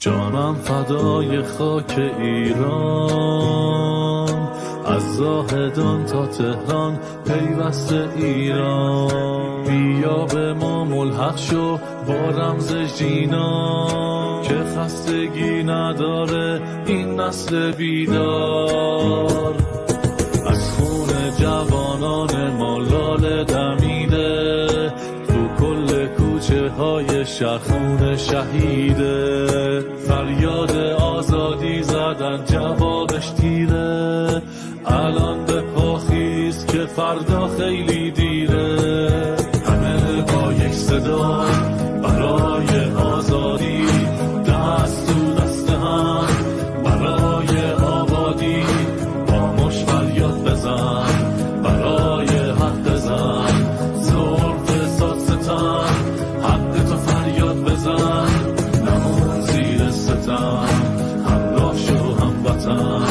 جانم فدای خاک ایران، از زاهدان تا تهران پیوست ایران. بیا به ما ملحق شو با رمز ژینا، که خستگی نداره این نسل بیدار. از خون جوانان ما لاله دمیده، تو کل کوچه های شهر خون شهیده. فریاد آزادی زدن جوابش تیره، الان به پا خیز که فردا خیلی دیره. همه با یک صدا برای آزادی، دست تو دست هم برای آبادی. با مش فریاد بزن برای حق زن، ظلم فساد ستم حق تو فریاد بزن. نمون زیر ستم، همراه شو هموطن.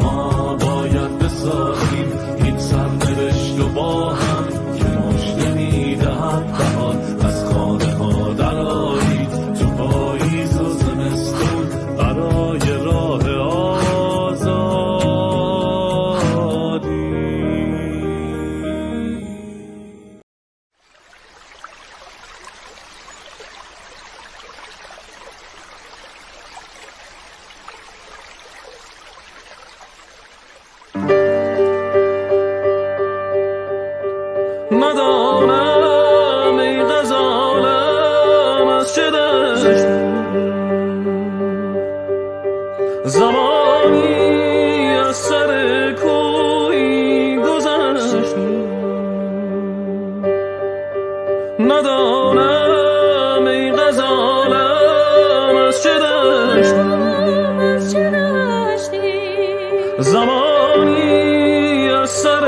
ما باید بسازیم این سرنوشت رو با هم، که مش نمیدهد بهار از خانه ها درآیید. تو پاییز و زمستون برای راه آزادی. ندانم ای غزالم از چه دشت، زمانی از سر کوی گذشت. ندانم ای غزالم از چه دشت، زمانی از سر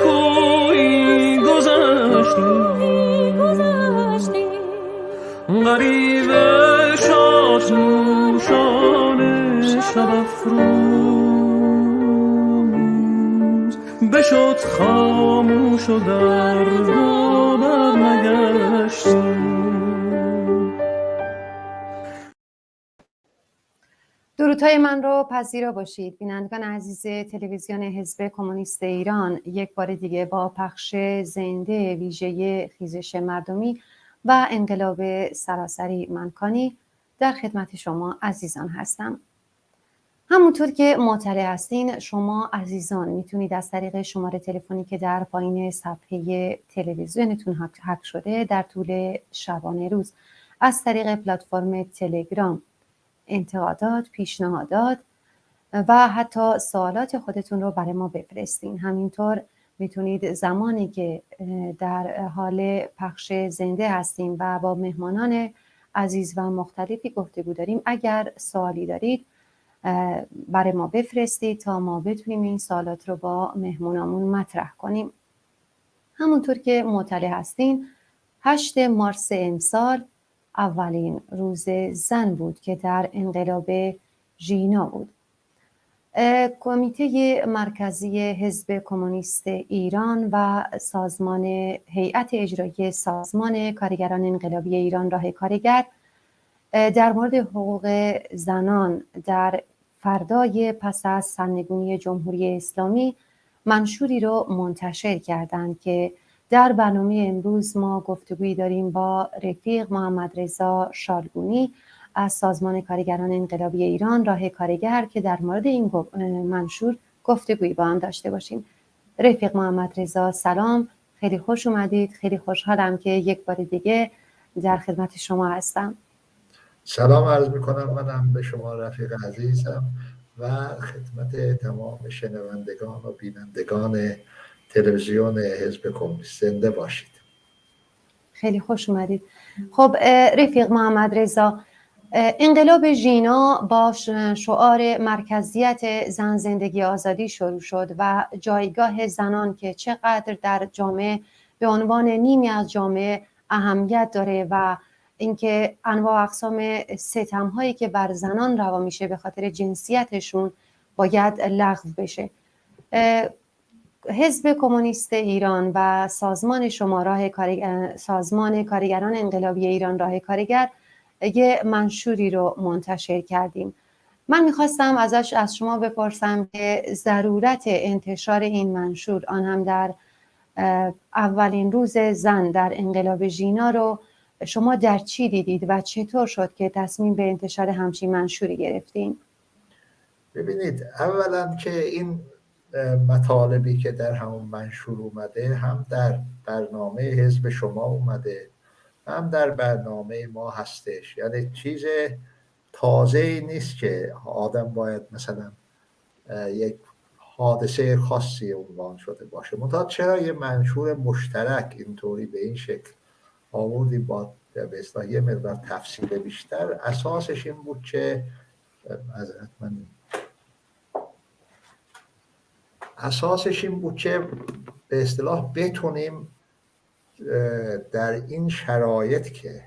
کوی گذشتی. غریبه شاد نوشان شب افروز، بشد خاموش و در رو برنگشت. درودهای من رو پذیرا باشید بینندگان عزیز تلویزیون حزب کمونیست ایران. یک بار دیگه با پخش زنده ویژه خیزش مردمی و انقلاب سراسری منکانی در خدمت شما عزیزان هستم. همونطور که مطلع هستین، شما عزیزان میتونید از طریق شماره تلفنی که در پایین صفحه تلویزیونتون حک شده در طول شبانه روز از طریق پلتفرم تلگرام انتقادات، پیشنهادات و حتی سوالات خودتون رو برای ما بفرستین. همینطور میتونید زمانی که در حال پخش زنده هستیم و با مهمانان عزیز و مختلفی گفتگو داریم، اگر سوالی دارید برای ما بفرستید تا ما بتونیم این سوالات رو با مهمونامون مطرح کنیم. همونطور که مطلع هستین، 8 مارس امسال اولین روز زن بود که در انقلاب ژینا بود. کمیته مرکزی حزب کمونیست ایران و سازمان هیئت اجرایی سازمان کارگران انقلابی ایران راه کارگر در مورد حقوق زنان در فردای پس از سرنگونی جمهوری اسلامی منشوری رو منتشر کردند که در برنامه امروز ما گفتگویی داریم با رفیق محمدرضا شالگونی از سازمان کارگران انقلابی ایران راه کارگر که در مورد این منشور گفتگویی با هم داشته باشیم. رفیق محمدرضا سلام، خیلی خوش اومدید. خیلی خوشحالم که یک بار دیگه در خدمت شما هستم. سلام عرض میکنم منم به شما رفیق عزیزم و خدمت تمام شنوندگان و بینندگان تلویزیون حزب کمونیست. زنده باشید. خیلی خوش اومدید. خب رفیق محمدرضا، انقلاب ژینا با شعار مرکزیت زن زندگی آزادی شروع شد و جایگاه زنان که چقدر در جامعه به عنوان نیمی از جامعه اهمیت داره و اینکه انواع و اقسام ستم‌هایی که بر زنان روا میشه به خاطر جنسیتشون باید لغو بشه. حزب کمونیست ایران و سازمان شما سازمان کارگران انقلابی ایران راه کارگر یه منشوری رو منتشر کردیم. من میخواستم از شما بپرسم که ضرورت انتشار این منشور، آن هم در اولین روز زن در انقلاب ژینا، رو شما در چی دیدید و چطور شد که تصمیم به انتشار همچین منشوری گرفتین؟ ببینید، اولا که این مطالبی که در همون منشور اومده هم در برنامه حزب شما اومده هم در برنامه ما هستش. یعنی چیز تازه نیست که آدم باید مثلا یک حادثه خاصی عنوان شده باشه. منتها چرا یه منشور مشترک اینطوری به این شکل آوردی با به اصطلاح یه مقدار تفصیل بیشتر، اساسش این بود که به اصطلاح بتونیم در این شرایط که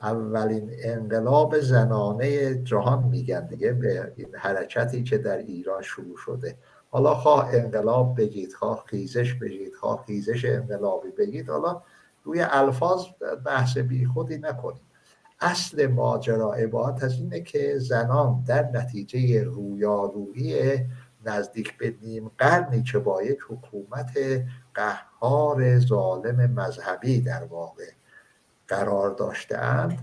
اولین انقلاب زنانه جهان میگن دیگه، به این حرکتی که در ایران شروع شده، حالا خواه انقلاب بگید، خواه خیزش بگید، خواه خیزش انقلابی بگید، حالا روی الفاظ بحث بی خودی نکنیم. اصل ماجرا عبارت از اینه که زنان در نتیجه رویارویی نزدیک به نیم قرنی که با یک حکومت قهار ظالم مذهبی در واقع قرار داشته‌اند،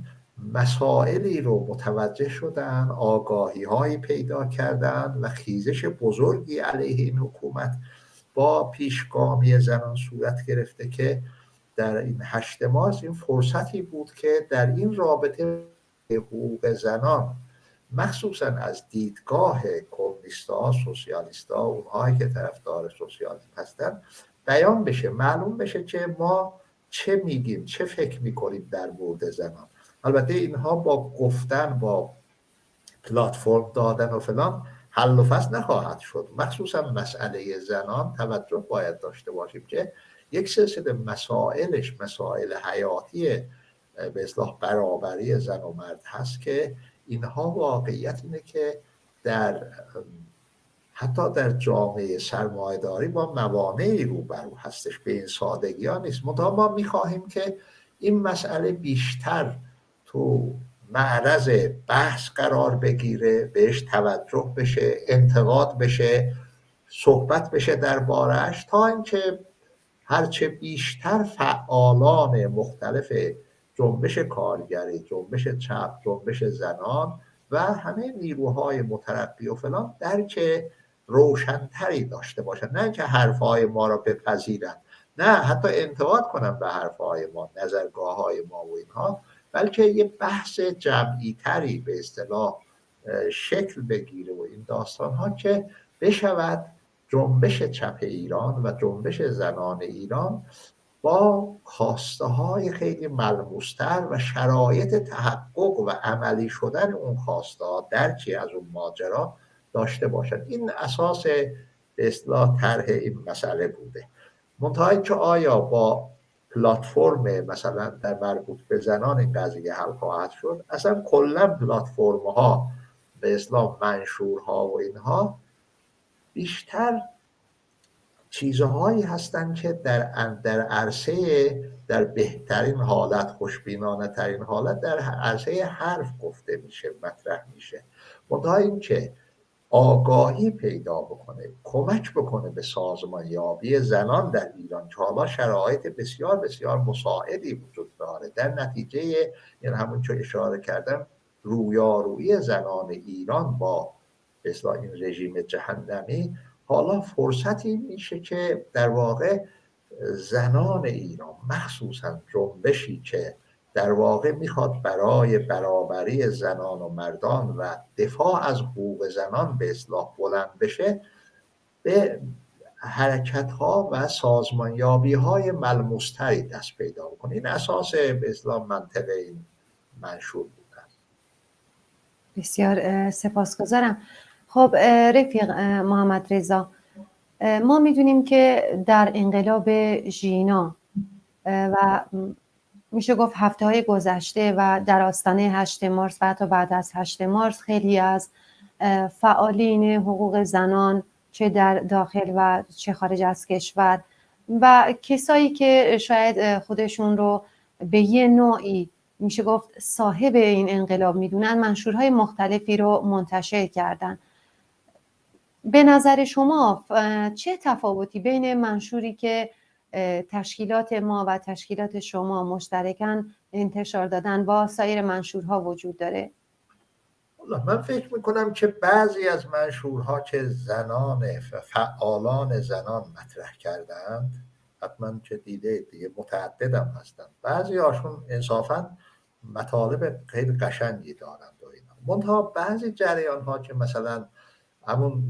مسائلی رو متوجه شدن، آگاهی هایی پیدا کردند و خیزش بزرگی علیه این حکومت با پیشگامی زنان صورت گرفته که در این 8 مارس این فرصتی بود که در این رابطه حقوق زنان، مخصوصا از دیدگاه کمونیست‌ها، سوسیالیست‌ها، اونهایی که طرفدار سوسیالیسم هستن، بیان بشه، معلوم بشه که ما چه میگیم، چه فکر میکنیم در مورد زنان. البته اینها با گفتن، با پلتفرم دادن و فلان حل و فصل نخواهد شد. مخصوصا مسئله زنان توجه باید داشته باشیم که یک سلسله مسائلش مسائل حیاتی به اصطلاح برابری زن و مرد هست که اینها واقعیت اینه که حتی در جامعه سرمایه‌داری با موانعی روبرو هستش، به این سادگی ها نیست. منتها ما میخواهیم که این مسئله بیشتر تو معرض بحث قرار بگیره، بهش توجه بشه، انتقاد بشه، صحبت بشه درباره‌اش، تا اینکه هرچه بیشتر فعالان مختلف جنبش کارگری، جنبش چپ، جنبش زنان و همه نیروهای مترقی و فلان درک روشنتری داشته باشن، نه که حرفهای ما را بپذیرن، نه حتی انتقاد کنن به حرفهای ما، نظرگاههای ما و اینها، بلکه یه بحث جمعی تری به اصطلاح شکل بگیره و این داستان ها که بشود جنبش چپ ایران و جنبش زنان ایران با خواسته های خیلی ملموستر و شرایط تحقق و عملی شدن اون خواسته ها درکی از اون ماجرا داشته باشند. این اساس به اصطلاح طرح این مسئله بوده. منتها که آیا با پلتفرم مثلا در مربوط به زنان این قضیه حل خواهد شد؟ اصلا کلا پلتفرم ها به اصطلاح منشورها و اینها بیشتر چیزهایی هستند که در عرصه، در بهترین حالت، خوشبینانه ترین حالت در عرصه حرف گفته میشه، مطرح میشه. منتها این که آگاهی پیدا بکنه، کمک بکنه به سازمان یابی زنان در ایران که حالا شرایط بسیار بسیار مساعدی وجود داره، در نتیجه یعنی همون چون اشاره کردم رویارویی زنان ایران با به اصطلاح این رژیم جهنمی، حالا فرصتی میشه که در واقع زنان ایران، مخصوصا جنبشی که در واقع میخواد برای برابری زنان و مردان و دفاع از حقوق زنان به اصطلاح بلند بشه، به حرکت‌ها و سازمانیابی‌های ملموس‌تری دست پیدا کنه. این اساس به اصطلاح منطقه این منشور بوده. بسیار سپاسگزارم. خب رفیق محمد رضا، ما میدونیم که در انقلاب ژینا و میشه گفت هفته‌های گذشته و در آستانه 8 مارس و حتی بعد از 8 مارس خیلی از فعالین حقوق زنان چه در داخل و چه خارج از کشور و کسایی که شاید خودشون رو به یه نوعی میشه گفت صاحب این انقلاب میدونن منشورهای مختلفی رو منتشر کردن. به نظر شما چه تفاوتی بین منشوری که تشکیلات ما و تشکیلات شما مشترکاً انتشار دادن با سایر منشورها وجود داره؟ من فکر میکنم که بعضی از منشورها که زنان فعالان زنان مطرح کردند، حتما که دیگه متعددم هستند، بعضی هاشون انصافا مطالب خیلی قشنگی دارند و اینا. منتها بعضی جریان ها که مثلا همون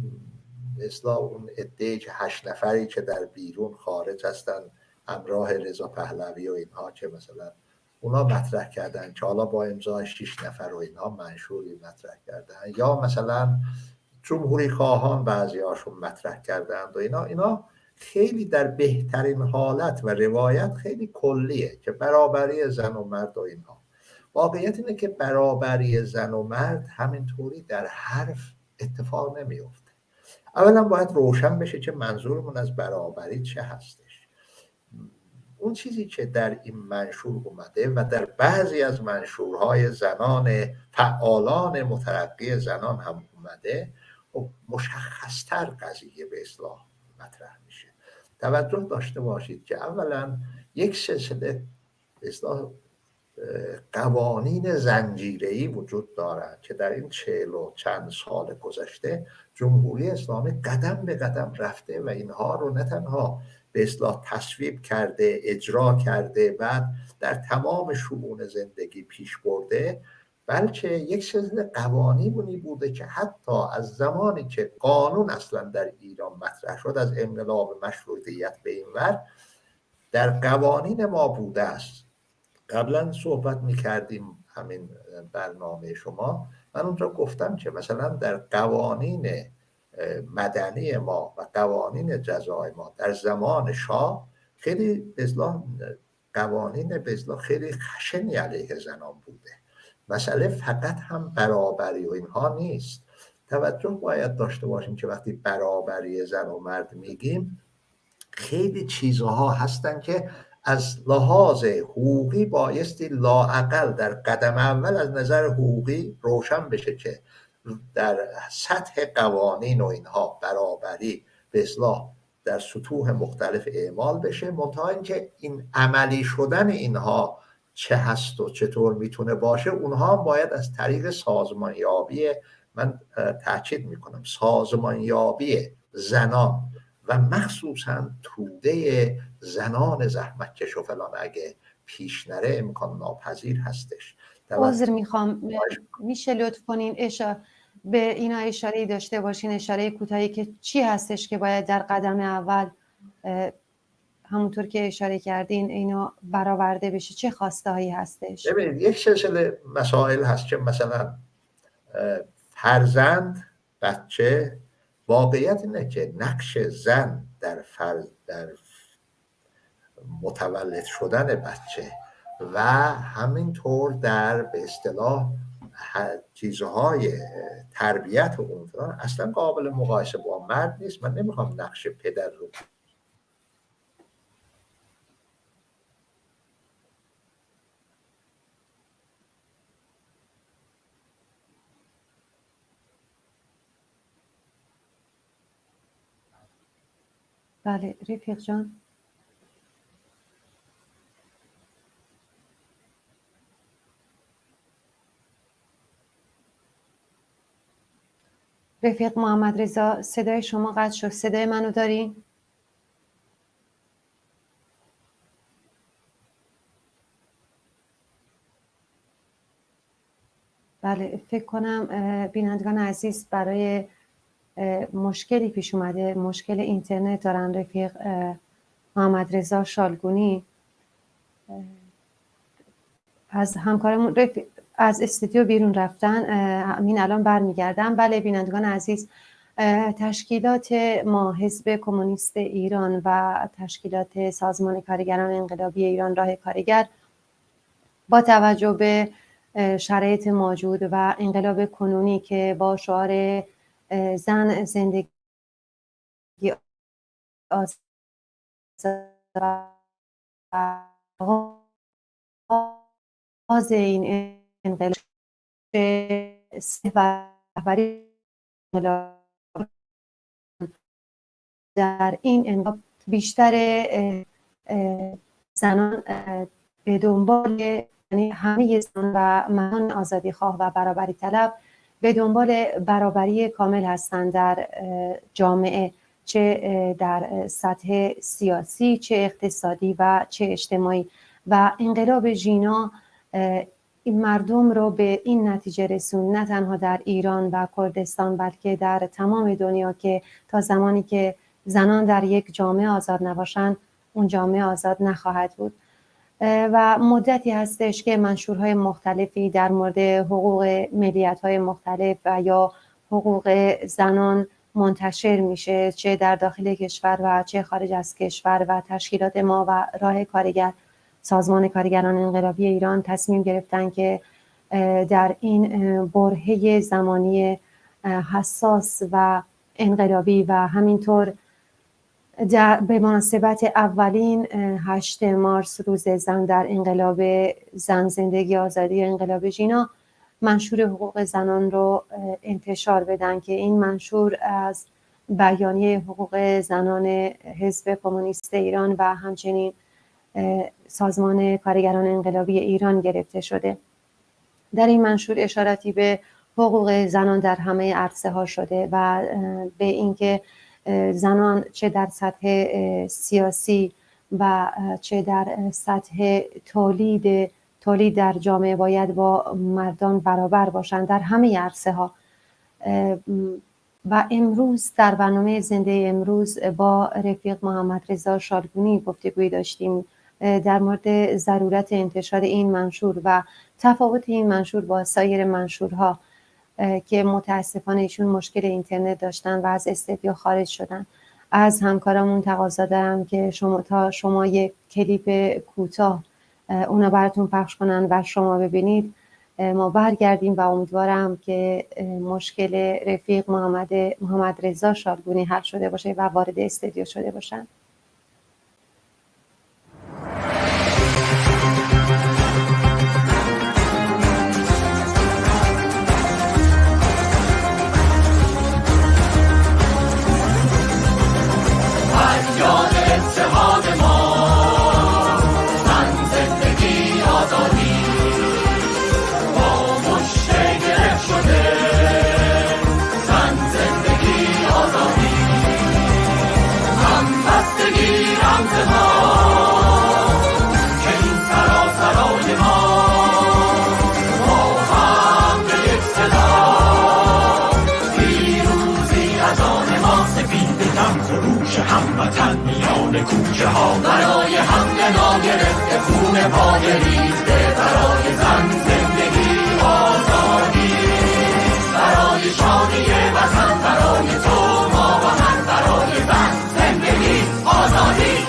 اصلاح اون عده که 8 نفری که در بیرون خارج هستن همراه رضا پهلوی و اینها، که مثلا اونا مطرح کردن که حالا با امضای 6 نفر و اینها منشوری مطرح کردن، یا مثلا جمهوری خواهان بعضی هاشون مطرح کردند و اینا خیلی در بهترین حالت و روایت خیلی کلیه که برابری زن و مرد و اینها. واقعیت اینه که برابری زن و مرد همینطوری در حرف اتفاق نمیفته. اولا باید روشن بشه که منظورمون از برابری چه هستش. اون چیزی که در این منشور اومده و در بعضی از منشورهای زنان فعالان مترقی زنان هم اومده، خب مشخصتر قضیه به اصطلاح مطرح میشه. توجه داشته باشید که اولا یک سلسله به اصطلاح قوانین زنجیره‌ای وجود دارد که در این 40 و چند سال گذشته جمهوری اسلامی قدم به قدم رفته و اینها رو نه تنها به اصطلاح تصویب کرده، اجرا کرده، بعد در تمام شئون زندگی پیش برده، بلکه یک سلسله قوانینی بوده که حتی از زمانی که قانون اصلا در ایران مطرح شد، از انقلاب مشروطیت به این ور، در قوانین ما بوده است. قبلا صحبت میکردیم همین برنامه شما، من اونجا گفتم که مثلا در قوانین مدنی ما و قوانین جزای ما در زمان شاه خیلی به اصطلاح قوانین به اصطلاح خیلی خشنی علیه زنان بوده. مسئله فقط هم برابری و اینها نیست. توجه باید داشته باشیم که وقتی برابری زن و مرد میگیم، خیلی چیزها هستن که از لحاظ حقوقی بایستی لااقل در قدم اول از نظر حقوقی روشن بشه که در سطح قوانین و اینها برابری به اصلاح در سطوح مختلف اعمال بشه. منتها اینکه این عملی شدن اینها چه هست و چطور میتونه باشه، اونها باید از طریق سازمانیابی، من تاکید میکنم سازمانیابی زنان و مخصوصا توده زنان زحمتکش و فلان اگه پیش نره امکان ناپذیر هستش. عذر میخوام، میشه لطف کنین به اینا اشاره داشته باشین، اشاره کوتاهی که چی هستش که باید در قدم اول همونطور که اشاره کردین اینا برآورده بشه، چه خواسته هایی هستش؟ ببینید یک سلسله مسائل هست که مثلا فرزند، بچه، واقعیت اینه که نقش زن در متولد شدن بچه و همینطور در به اصطلاح چیزهای تربیت و اون اصلا قابل مقایسه با مرد نیست. من نمیخوام نقش پدر رو بله رفیق جان. رفیق محمد رضا صدای شما قطع شد، صدای منو دارین؟ بله فکر کنم بینندگان عزیز برای مشکلی پیش اومده، مشکل اینترنت دارن رفیق محمد رضا شالگونی. از همکارمون از استودیو بیرون رفتن، همین الان برمیگردم. بله بینندگان عزیز، تشکیلات ما حزب کمونیست ایران و تشکیلات سازمان کارگران انقلابی ایران راه کارگر با توجه به شرایط موجود و انقلاب کنونی که با شعار زن زندگی آزاد آغاز این انقلاب و رهبری در این انقلاب بیشتر زنان به دنبال، یعنی همه زنان و مردان آزادی خواه و برابری طلب به دنبال برابری کامل هستند در جامعه، چه در سطح سیاسی، چه اقتصادی و چه اجتماعی. و انقلاب ژینا این مردم رو به این نتیجه رسوند، نه تنها در ایران و کردستان بلکه در تمام دنیا، که تا زمانی که زنان در یک جامعه آزاد نباشند اون جامعه آزاد نخواهد بود. و مدتی هستش که منشورهای مختلفی در مورد حقوق ملیت‌های مختلف و یا حقوق زنان منتشر میشه، چه در داخل کشور و چه خارج از کشور. و تشکیلات ما و راه کارگر، سازمان کارگران انقلابی ایران تصمیم گرفتن که در این برهه زمانی حساس و انقلابی و همینطور به مناسبت اولین 8 مارس روز زن در انقلاب زن زندگی آزادی انقلاب ژینا، منشور حقوق زنان رو انتشار بدن که این منشور از بیانیه حقوق زنان حزب کمونیست ایران و همچنین سازمان کارگران انقلابی ایران گرفته شده. در این منشور اشاراتی به حقوق زنان در همه عرصه ها شده و به اینکه زنان چه در سطح سیاسی و چه در سطح تولید در جامعه باید با مردان برابر باشند در همه عرصه ها. و امروز در برنامه زنده امروز با رفیق محمد رضا شالگونی گفتگویی داشتیم در مورد ضرورت انتشار این منشور و تفاوت این منشور با سایر منشورها که متاسفانه ایشون مشکل اینترنت داشتن و از استودیو خارج شدن. از همکارامون تقاضا دارم که شما یک کلیپ کوتاه اونا براتون پخش کنن و شما ببینید، ما برگردیم و امیدوارم که مشکل رفیق محمد رضا شالگونی حل شده باشه و وارد استودیو شده باشن. هموطن میان کوچه ها برای حمله ناگرفته خون پای ریخته، برای زن زندگی آزادی، برای شادی وطن، برای تو ما و من، برای زن زندگی آزادی.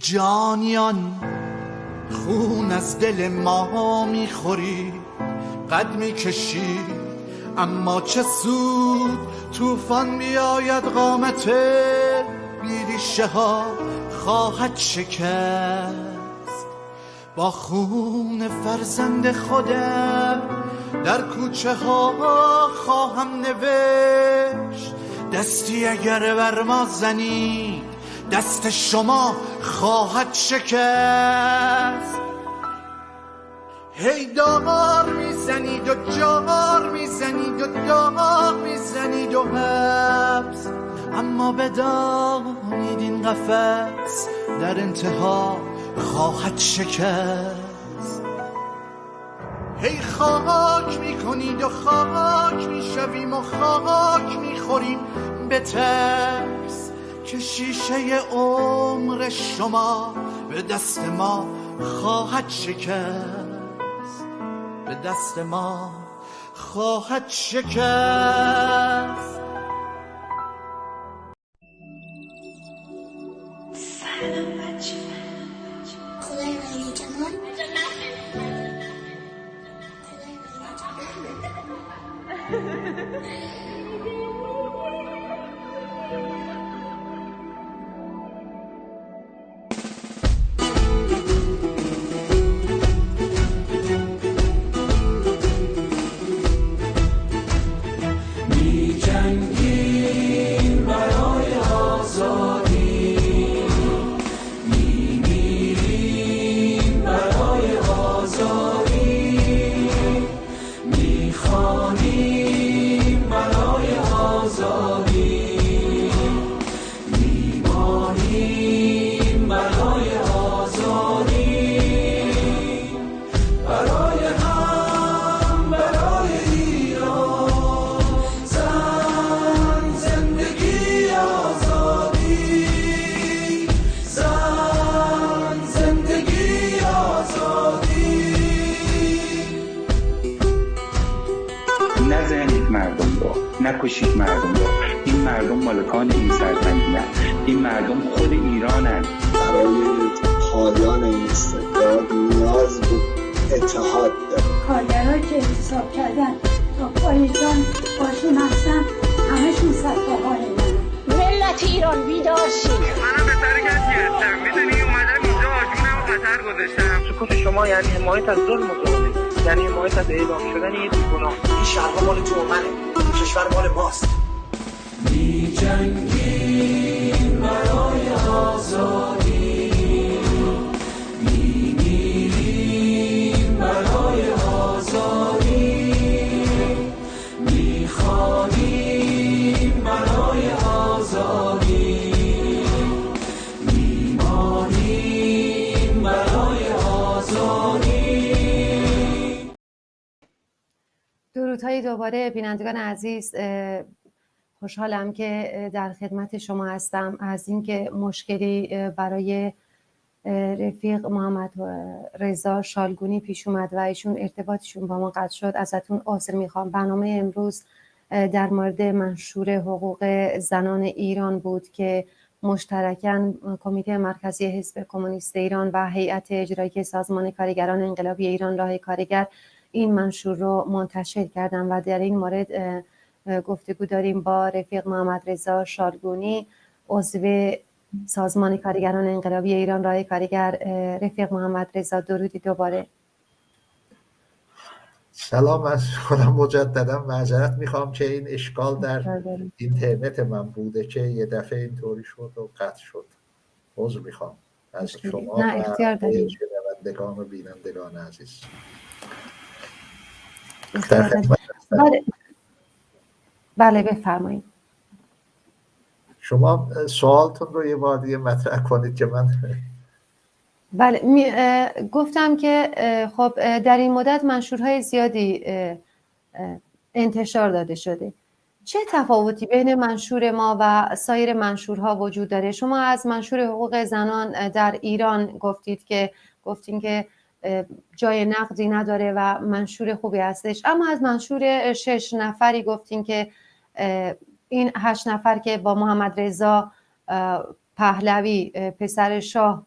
جانیان خون از دل ما میخوری، قد میکشی اما چه سود، طوفان بیاید قامت بیریشه ها خواهد شکست. با خون فرزند خودم در کوچه ها خواهم نوشت، دستی اگر بر ما زنی دست شما خواهد شکست. هی دار میزنید و جار میزنید و دار میزنید و حبس، اما بدانید این قفس در انتها خواهد شکست. هی خاک میکنید و خاک میشویم و خاک میخوریم به ترس، که شیشه عمر شما به دست ما خواهد شکست، به دست ما خواهد شکست. سلام بچه، خدای ولی جمال. نکشید مردم رو. این مردم مالکان این سرزمینن، این مردم خود ایرانن. برای پایان این استبداد نیاز به اتحاد داره. کارگرها که اعتصاب کردن تا پاییزان باشون هستن، همشون صدقه‌های من. ملت ایران بیدار شید. منم به سر کسی هستم، میدونی اومدم اینجا آجونم و خطر گذاشتم. سکوت شما یعنی حمایت از ظلم و ظلم، یعنی حمایت از اعدام شدن یه بیگناه. این شهرها مال تو و منه، این کشور مال ماست. می جنگیم برای آزادی، می میریم برای آزادی، می خوانیم برای آزادی، می مانیم برای آزادی. درودهای دوباره بینندگان عزیز، خوشحالم که در خدمت شما هستم. از اینکه مشکلی برای رفیق محمد رضا شالگونی پیش اومد و ایشون ارتباطشون با ما قطع شد ازتون عذر میخوام. برنامه امروز در مورد منشور حقوق زنان ایران بود که مشترکاً کمیته مرکزی حزب کمونیست ایران و هیئت اجرایی سازمان کارگران انقلابی ایران راه کارگر این منشور رو منتشر کردن و در این مورد گفتگو داریم با رفیق محمد رضا شالگونی، عضو سازمان کارگران انقلابی ایران راه کارگر. رفیق محمد رضا، درودی دوباره. سلام از کنم مجددا. معذرت میخوام که این اشکال در اینترنت من بوده که یه دفعه اینطوری شد و قطع شد. عذر میخوام از شما و شنوندگان و بینندگان عزیز. بله بفرمایید. شما سوالتون رو یه بار دیگه مطرح کنید که من بله گفتم که خب در این مدت منشورهای زیادی انتشار داده شده. چه تفاوتی بین منشور ما و سایر منشورها وجود داره؟ شما از منشور حقوق زنان در ایران گفتین که جای نقدی نداره و منشور خوبی هستش، اما از منشور 6 نفری گفتین که این 8 نفر که با محمد رضا پهلوی پسر شاه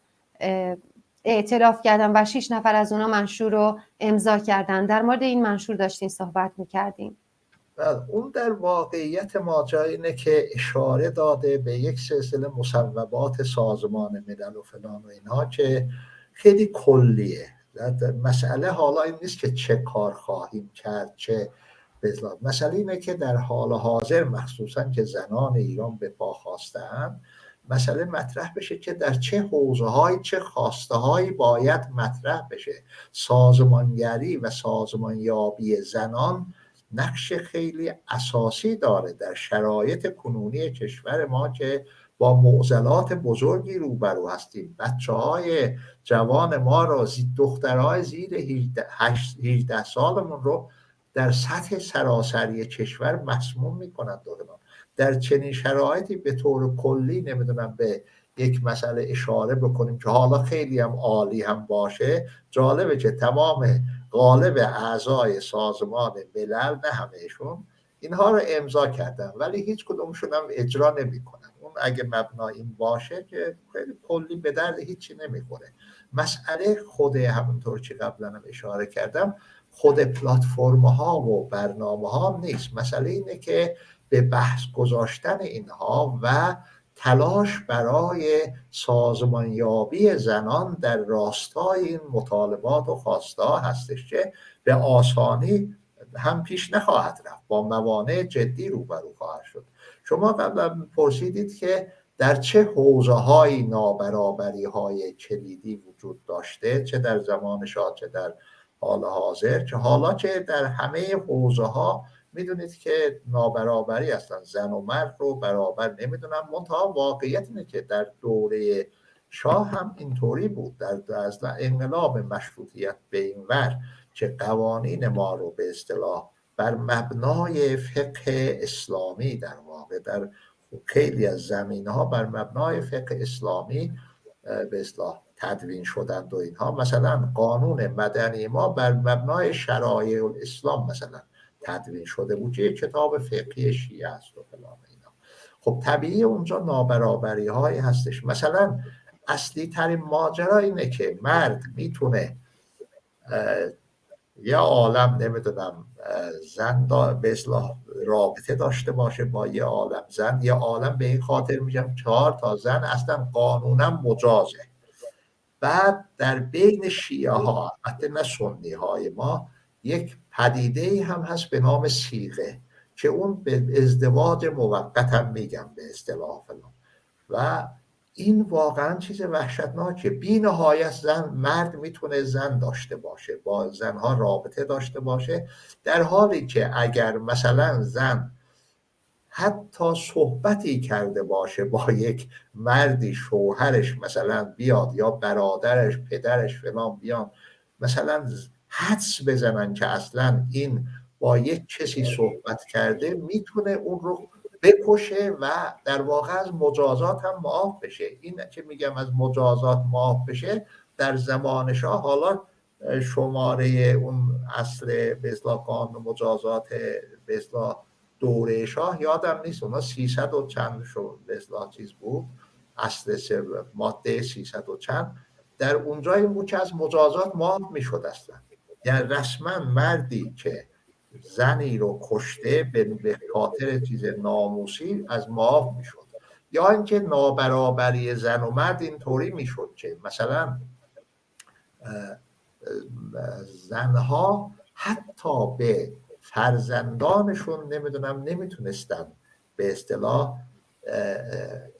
ائتلاف کردن و 6 نفر از اونا منشور رو امضا کردن. در مورد این منشور داشتین صحبت میکردیم. اون در واقعیت ماجرا اینه که اشاره داده به یک سلسله مصوبات سازمان ملل و فلان و اینها که خیلی کلیه. مسئله حالا این نیست که چه کار خواهیم کرد، چه بزلاد. مسئله اینه که در حال حاضر مخصوصا که زنان ایران به پا خواسته‌اند، مسئله مطرح بشه که در چه حوزه‌هایی چه خواسته‌هایی باید مطرح بشه. سازمانگری و سازمانیابی زنان نقش خیلی اساسی داره در شرایط کنونی کشور ما که با معضلات بزرگی روبرو هستیم. بچه‌های جوان ما رو، دخترهای زیر 18 سالمون رو در سطح سراسری کشور مسموم میکنن. در چنین شرایطی به طور کلی نمیدونم به یک مسئله اشاره بکنیم که حالا خیلی هم عالی هم باشه. جالبه که تمام غالب اعضای سازمان ملل، نه همهشون، اینها رو امضا کردن ولی هیچ کدومشون هم اجرا نمیکنن. اون اگه مبنا این باشه که خیلی کلی به درد هیچی نمیخوره. مسئله خود همونطور که قبلا هم اشاره کردم خود پلتفرم ها و برنامه ها نیست. مسئله اینه که به بحث گذاشتن اینها و تلاش برای سازمانیابی زنان در راستای این مطالبات و خواستها هستش که به آسانی هم پیش نخواهد رفت، با موانع جدی روبرو خواهد شد. شما قبلا پرسیدید که در چه حوزه‌های نابرابری‌های کلیدی وجود داشته، چه در زمان شاه چه در حال حاضر. که حالا که در همه حوزه‌ها میدونید که نابرابری اصلا زن و مرد رو برابر نمیدونن. منتها واقعیت اینه که در دوره شاه هم اینطوری بود. در اصلا انقلاب مشروطیت به این ور که قوانین ما رو به اصطلاح بر مبنای فقه اسلامی در واقع در خیلی از زمینه‌ها بر مبنای فقه اسلامی به اصطلاح تدوین شدند و اینها. مثلا قانون مدنی ما بر مبنای شرایع الاسلام مثلا تدوین شده بود که یک کتاب فقهی شیعه است و فلان اینا. خب طبیعی اونجا نابرابری هایی هستش. مثلا اصلی ترین ماجرا اینه که مرد میتونه یا عالم نمیدونم زن به اصلاح رابطه داشته باشه با یه عالم زن، یا عالم به این خاطر میگم 4 تا زن اصلا قانونا مجازه. بعد در بین شیعه ها حتی نه سنی های ما یک پدیده هم هست به نام صیغه که اون به ازدواج موقت هم میگم به اصطلاح فلان. و این واقعا چیز وحشتناکه. بی نهایت زن مرد میتونه زن داشته باشه، با زنها رابطه داشته باشه، در حالی که اگر مثلا زن حتی صحبتی کرده باشه با یک مردی، شوهرش مثلا بیاد یا برادرش پدرش فلان بیان مثلا حدس بزنن که اصلا این با یک کسی صحبت کرده، میتونه اون رو بکشه و در واقع از مجازات هم معاف بشه. این که میگم از مجازات معاف بشه، در زمان شاه حالا شماره اون اصل به اصطلاح قانون مجازات به اصطلاح دوره شاه یادم نیست، اونا 300 و چند شو به اصطلاح چیز بود، اصل ماده 300 و چند، در اونجا این بود که از مجازات معاف میشد اصلا. یعنی رسما مردی که زنی رو کشته به خاطر چیز ناموسی از معاف میشد. یا اینکه نابرابری زن و مرد اینطوری میشد که مثلا زنها حتی به فرزندانشون نمیتونستن به اصطلاح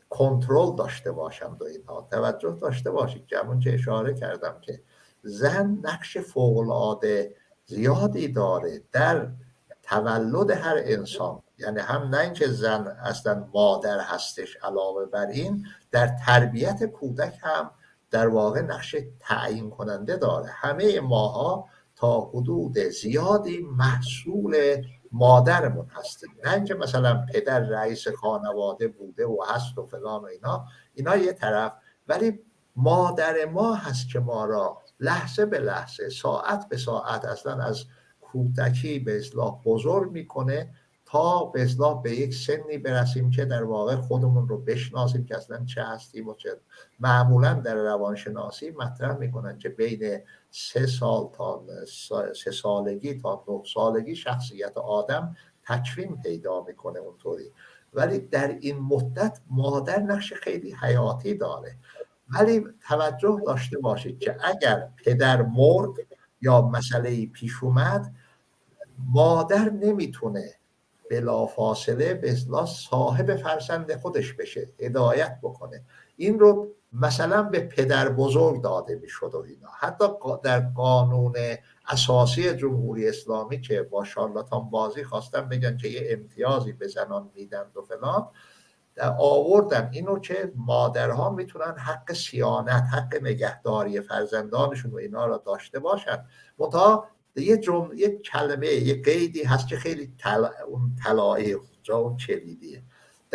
کنترل داشته باشند و اینها. توجه داشته باشید که همون که اشاره کردم که زن نقش فوق‌العاده زیادی داره در تولد هر انسان. یعنی هم نه اینکه زن اصلا مادر هستش، علاوه بر این در تربیت کودک هم در واقع نقش تعیین کننده داره. همه ماها تا حدود زیادی محصول مادرمون هستیم، نه اینکه مثلا پدر رئیس خانواده بوده و هست و فلان و اینا یه طرف، ولی مادر ما هست که ما را لحظه به لحظه، ساعت به ساعت اصلا از کودکی به اصلاح بزرگ میکنه تا به اصلاح به یک سنی برسیم که در واقع خودمون رو بشناسیم که اصلا چه هستیم و چه. معمولا در روانشناسی مطرح میکنن که بین 3 سالگی تا 9 سالگی شخصیت آدم تکوین پیدا میکنه اونطوری. ولی در این مدت مادر نقش خیلی حیاتی داره. ولی توجه داشته باشید که اگر پدر مرد یا مسئله پیش اومد، مادر نمیتونه بلافاصله به اصطلاح صاحب فرزند خودش بشه، هدایت بکنه. این رو مثلا به پدر بزرگ داده میشد و اینا. حتی در قانون اساسی جمهوری اسلامی که با شارلاتان بازی خواستن بگن که یه امتیازی به زنان میدن و فلان، آوردن اینو که مادرها میتونن حق صیانت، حق نگهداری فرزندانشون و اینا را داشته باشن. منتها یه کلمه، یه قیدی هست که خیلی اون طلایه اونجا اون کلیدیه.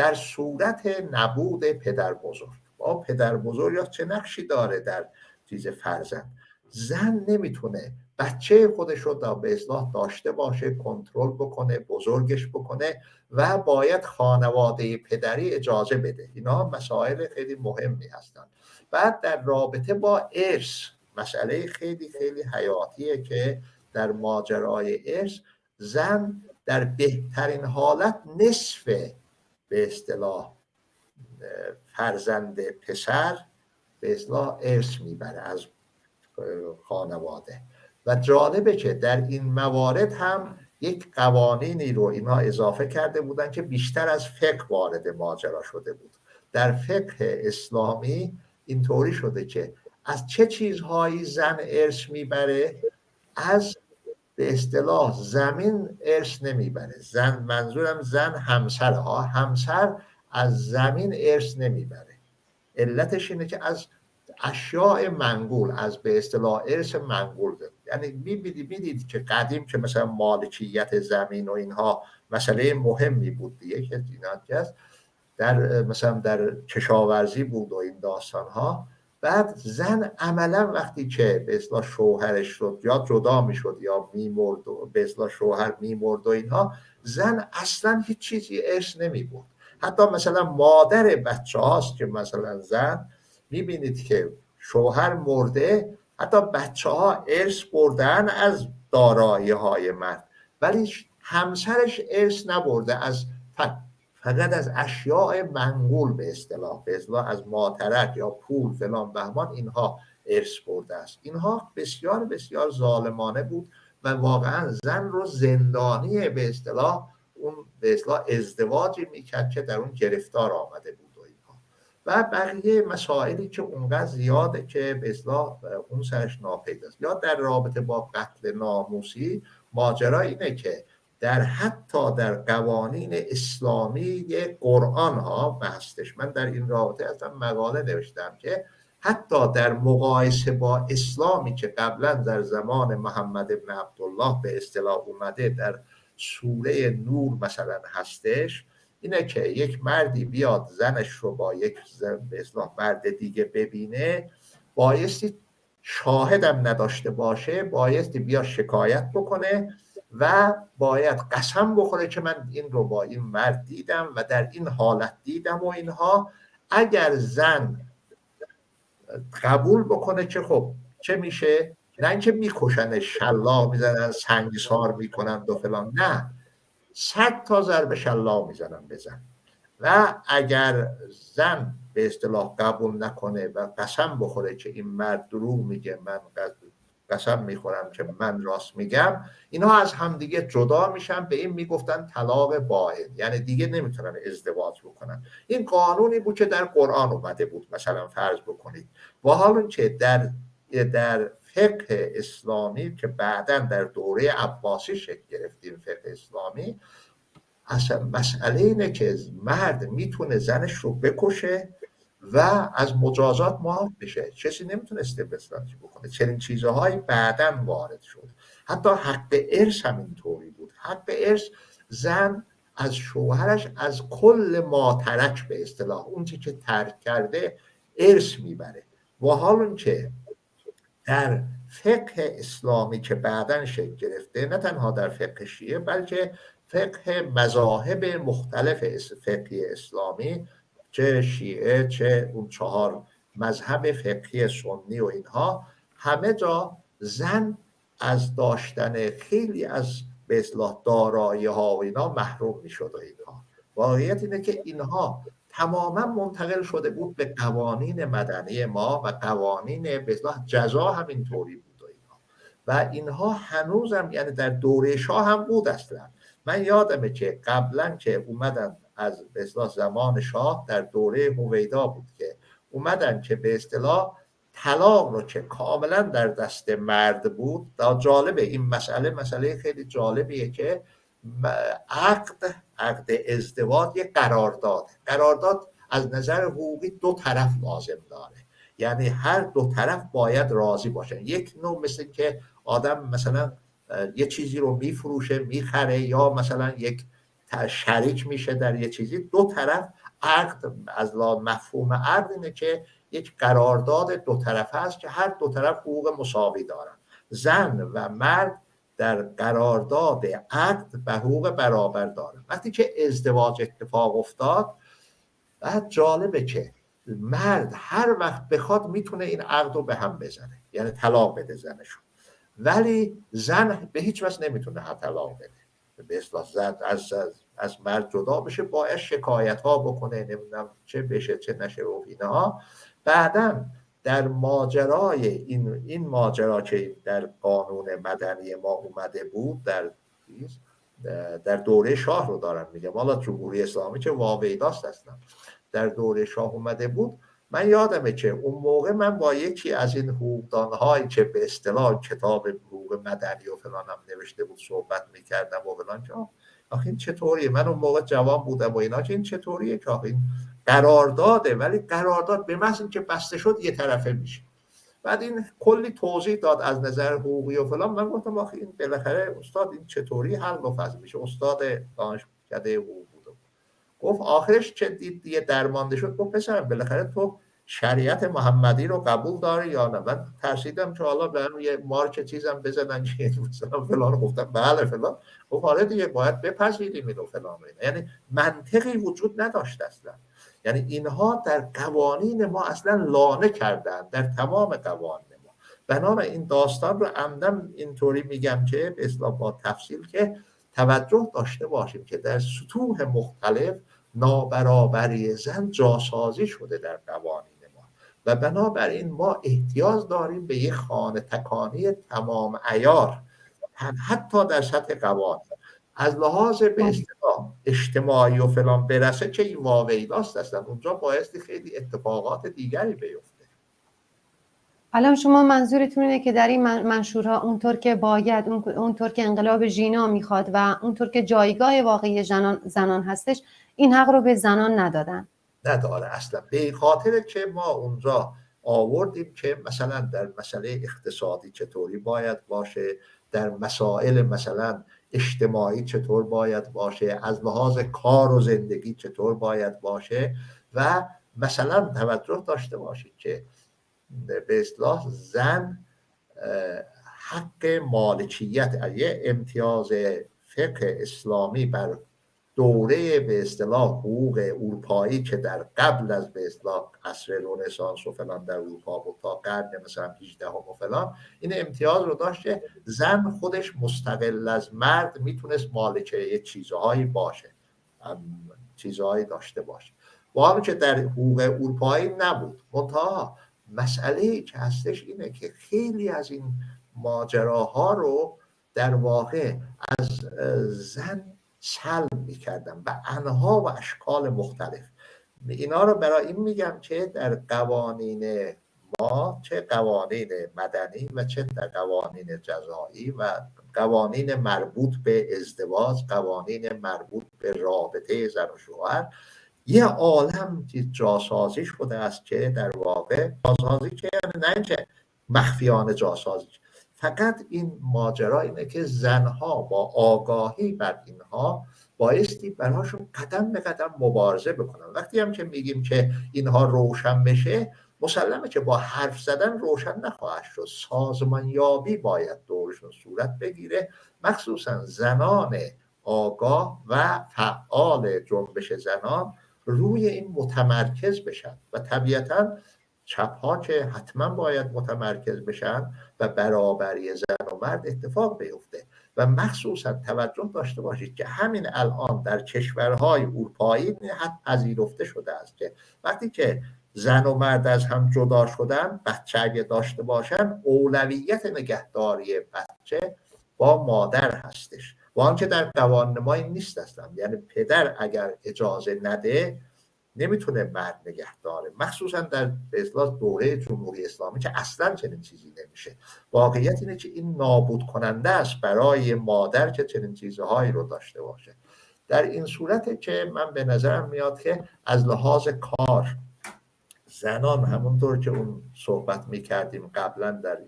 در صورت نبود پدر بزرگ. با پدر بزرگ یا چه نقشی داره در چیز فرزند؟ زن نمیتونه بچه خودش رو به اصلاح داشته باشه، کنترل بکنه، بزرگش بکنه و باید خانواده پدری اجازه بده. اینا مسائل خیلی مهمی هستن. بعد در رابطه با ارث، مسئله خیلی خیلی حیاتیه که در ماجرای ارث زن در بهترین حالت نصف به اصطلاح فرزند پسر به اصطلاح ارث میبره از خانواده. و جالبه که در این موارد هم یک قوانینی رو اینا اضافه کرده بودن که بیشتر از فقه وارد ماجرا شده بود. در فقه اسلامی اینطوری شده که از چه چیزهایی زن ارث میبره؟ از به اصطلاح زمین ارث نمیبره. زن، منظورم زن همسرها، همسر از زمین ارث نمیبره. علتش اینه که از اشیاء منقول، از به اصطلاح ارث منقول ده. یعنی میدید که قدیم که مثلا مالکیت زمین و اینها مسئله مهمی بود دیگه، که اینا در مثلا در کشاورزی بود و این داستان ها. بعد زن عملا وقتی که به اصطلاح شوهرش شد یا جدا میشد یا میمرد، به اصطلاح شوهر میمرد و اینها، زن اصلا هیچ چیزی ارث نمیبرد. حتی مثلا مادر بچه هاست که مثلا زن، میبینید که شوهر مرده، حتی بچه ها ارث بردن از دارایی های مرد، ولی همسرش ارث نبرده، از فقط از اشیاء منقول به اصطلاح از ماترک یا پول فلان بهمان اینها ارث برده است. اینها بسیار بسیار ظالمانه بود و واقعا زن رو زندانی به اصطلاح اون به اصطلاح ازدواجی میکرد که در اون گرفتار آمده بود و اینها. و بقیه مسائلی که اونقدر زیاده که به اصطلاح اون سرش ناپیداست. یا در رابطه با قتل ناموسی، ماجرا اینه که حتی در قوانین اسلامی قرآن ها هستش. من در این رابطه اصلا مقاله نوشتم که حتی در مقایسه با اسلامی که قبلا در زمان محمد بن عبدالله به اصطلاح اومده در سوره نور مثلا هستش، اینه که یک مردی بیاد زنش رو با یک به اصطلاح مرد دیگه ببینه، بایستی شاهدم نداشته باشه، بایستی بیا شکایت بکنه و باید قسم بخوره که من این رو با این مرد دیدم و در این حالت دیدم و اینها. اگر زن قبول بکنه که خب چه میشه؟ نه اینکه میکشن، شلاق میزنن، سنگسار میکنن و فلان، نه، 100 تا ضرب شلاق میزنن بزن. و اگر زن به اصطلاح قبول نکنه و قسم بخوره که این مرد دروغ میگه، من قسم میخورم که من راست میگم، اینها از همدیگه جدا میشن. به این میگفتن طلاق باین، یعنی دیگه نمیتونن ازدواج بکنن. این قانونی بود که در قرآن اومده بود. مثلا فرض بکنید با حال که در فقه اسلامی که بعداً در دوره عباسی شکل گرفتیم، فقه اسلامی اصلا مسئله اینه که مرد میتونه زنش رو بکشه و از مجازات معاف بشه، کسی نمیتونه استبداد بکنه. چنین چیزهایی بعداً وارد شد. حتی حق ارث هم اینطوری بود. حق ارث، زن از شوهرش از کل ما ترک به اصطلاح اون چی که ترک کرده ارث میبره. و حال که در فقه اسلامی که بعداً شکل گرفته، نه تنها در فقه شیعه بلکه فقه مذاهب مختلف فقهی اسلامی، چه شیعه چه اون 4 مذهب فقهی سنی و اینها، همه جا زن از داشتن خیلی از به اصطلاح دارایی ها و اینا محروم می شد و اینها. واقعیت اینه که اینها تماما منتقل شده بود به قوانین مدنی ما و قوانین به اصطلاح جزا هم اینطوری بود و اینها. و اینها هنوزم یعنی در دوره شاه هم بود. اصلا من یادمه که قبلا که اومدن از به اصطلاح زمان شاه، در دوره هویدا بود که اومدن که به اصطلاح طلاق رو که کاملا در دست مرد بود. جالبه این مسئله خیلی جالبیه که عقد ازدواج یک قرارداد از نظر حقوقی 2 طرف لازم داره. یعنی هر 2 طرف باید راضی باشن. یک نوع مثل که آدم مثلا یه چیزی رو میفروشه میخره، یا مثلا یک شریک میشه در یه چیزی، دو طرف عقد از مفهوم عقد اینه که یک قرارداد دو طرفه است که هر دو طرف حقوق مساوی دارن. زن و مرد در قرارداد عقد به حقوق برابر دارن. وقتی که ازدواج اتفاق افتاد، بعد جالبه که مرد هر وقت بخواد میتونه این عقد رو به هم بزنه، یعنی طلاق بده زنشو، ولی زن به هیچ وجه نمیتونه طلاق بده. به اصطلاح زن از مرد جدا بشه، باید شکایت ها بکنه، نمیدونم چه بشه چه نشه و اینها. بعداً در ماجرای این ماجرا که در قانون مدنی ما اومده بود، در دوره شاه رو دارم میگم، حالا جمهوری اسلامی که واویلاست هستم، در دوره شاه اومده بود. من یادمه که اون موقع من با یکی از این حقوقدان‌هایی که به اصطلاح کتاب حقوق مدنی و فلان هم نوشته بود صحبت میکردم و فلان، که آخه این چطوریه؟ من اون موقع جوان بودم و اینا، که این چطوریه که آخه این قرارداده، ولی قرارداد به محض اینکه بسته شد یه طرفه میشه. بعد این کلی توضیح داد از نظر حقوقی و فلان. من گفتم آخه این بالاخره استاد این چطوری حل و فصل میشه؟ استاد دانشکده حقوق بود. گفت آخرش چه دید درمانده شد؟ گفت پسرم بالاخره تو شریعت محمدی رو قبول داری یا نه؟ من ترسیدم که حالا به هم یه مارک چیزم بزنن که مثلا فلان. گفتم بله فلان. گفت آره دیگه باید بپذیریم اینو فلان. یعنی منطقی وجود نداشت اصلا. یعنی اینها در قوانین ما اصلا لانه کردن، در تمام قوانین ما. بنابراین این داستان رو عمدن اینطوری میگم که به اصطلاح با تفصیل که توجه داشته باشیم که در سطوح مختلف نابرابری زن جاسازی شده در قوانین ما و بنابراین ما احتیاج داریم به یک خانه تکانی تمام عیار، حتی در سطح قوانین. از لحاظ به اصطلاح اجتماعی و فلان برسه که این واویلاست هستن، اونجا بایستی خیلی اتفاقات دیگری بیفته. الان شما منظورتون اینه که در این منشورها اونطور که باید، اونطور که انقلاب ژینا میخواد و اونطور که جایگاه واقعی زنان هستش، این حق رو به زنان نداره اصلا. به خاطر که ما اونجا آوردیم که مثلا در مسئله اقتصادی چطوری باید باشه، در مسائل مثلا اجتماعی چطور باید باشه، از لحاظ کار و زندگی چطور باید باشه. و مثلا توجه داشته باشید که به اصطلاح زن حق مالکیت، یه امتیاز فقه اسلامی بر دوره به اصطلاح حقوق اروپایی که در قبل از به اصطلاح عصر رنسانس و فلان در اروپا بود تا قرن مثلا 18 و فلان، این امتیاز رو داشت که زن خودش مستقل از مرد میتونست مالک چیزهایی باشه، چیزهایی داشته باشه، با همون که در حقوق اروپایی نبود. منتها مسئله که هستش اینه که خیلی از این ماجراها رو در واقع از زن سلب میکردن به انواع و اشکال مختلف. اینا رو برای این میگم که در قوانین ما، چه قوانین مدنی و چه در قوانین جزایی و قوانین مربوط به ازدواج، قوانین مربوط به رابطه زن و شوهر، یه عالم جاسازی شده است که در واقع جاسازی که یعنی نه اینکه مخفیانه جاسازی، فقط این ماجرا اینه که زنها با آگاهی بر اینها بایستی براشون قدم به قدم مبارزه بکنن. وقتی هم که میگیم که اینها روشن بشه، مسلمه که با حرف زدن روشن نخواهد شد. سازمانیابی باید دورشون صورت بگیره، مخصوصا زنان آگاه و فعال جنبش زنان روی این متمرکز بشن و طبیعتاً چپ‌ها که حتما باید متمرکز بشن و برابری زن و مرد اتفاق بیفته. و مخصوصا توجه داشته باشید که همین الان در کشورهای اروپایی حد پذیرفته شده است که وقتی که زن و مرد از هم جدا شدن، بچه اگه داشته باشن، اولویت نگهداری بچه با مادر هستش، با آنکه در قوانین ما این نیست اصلا. یعنی پدر اگر اجازه نده نمیتونه مرد نگه داره، مخصوصا در به اصطلاح دوره جمهوری اسلامی که اصلا چنین چیزی نمیشه. واقعیت اینه که این نابود کننده است برای مادر که چنین چیزهایی رو داشته باشه. در این صورت که من به نظرم میاد که از لحاظ کار زنان، همونطور که اون صحبت میکردیم قبلا در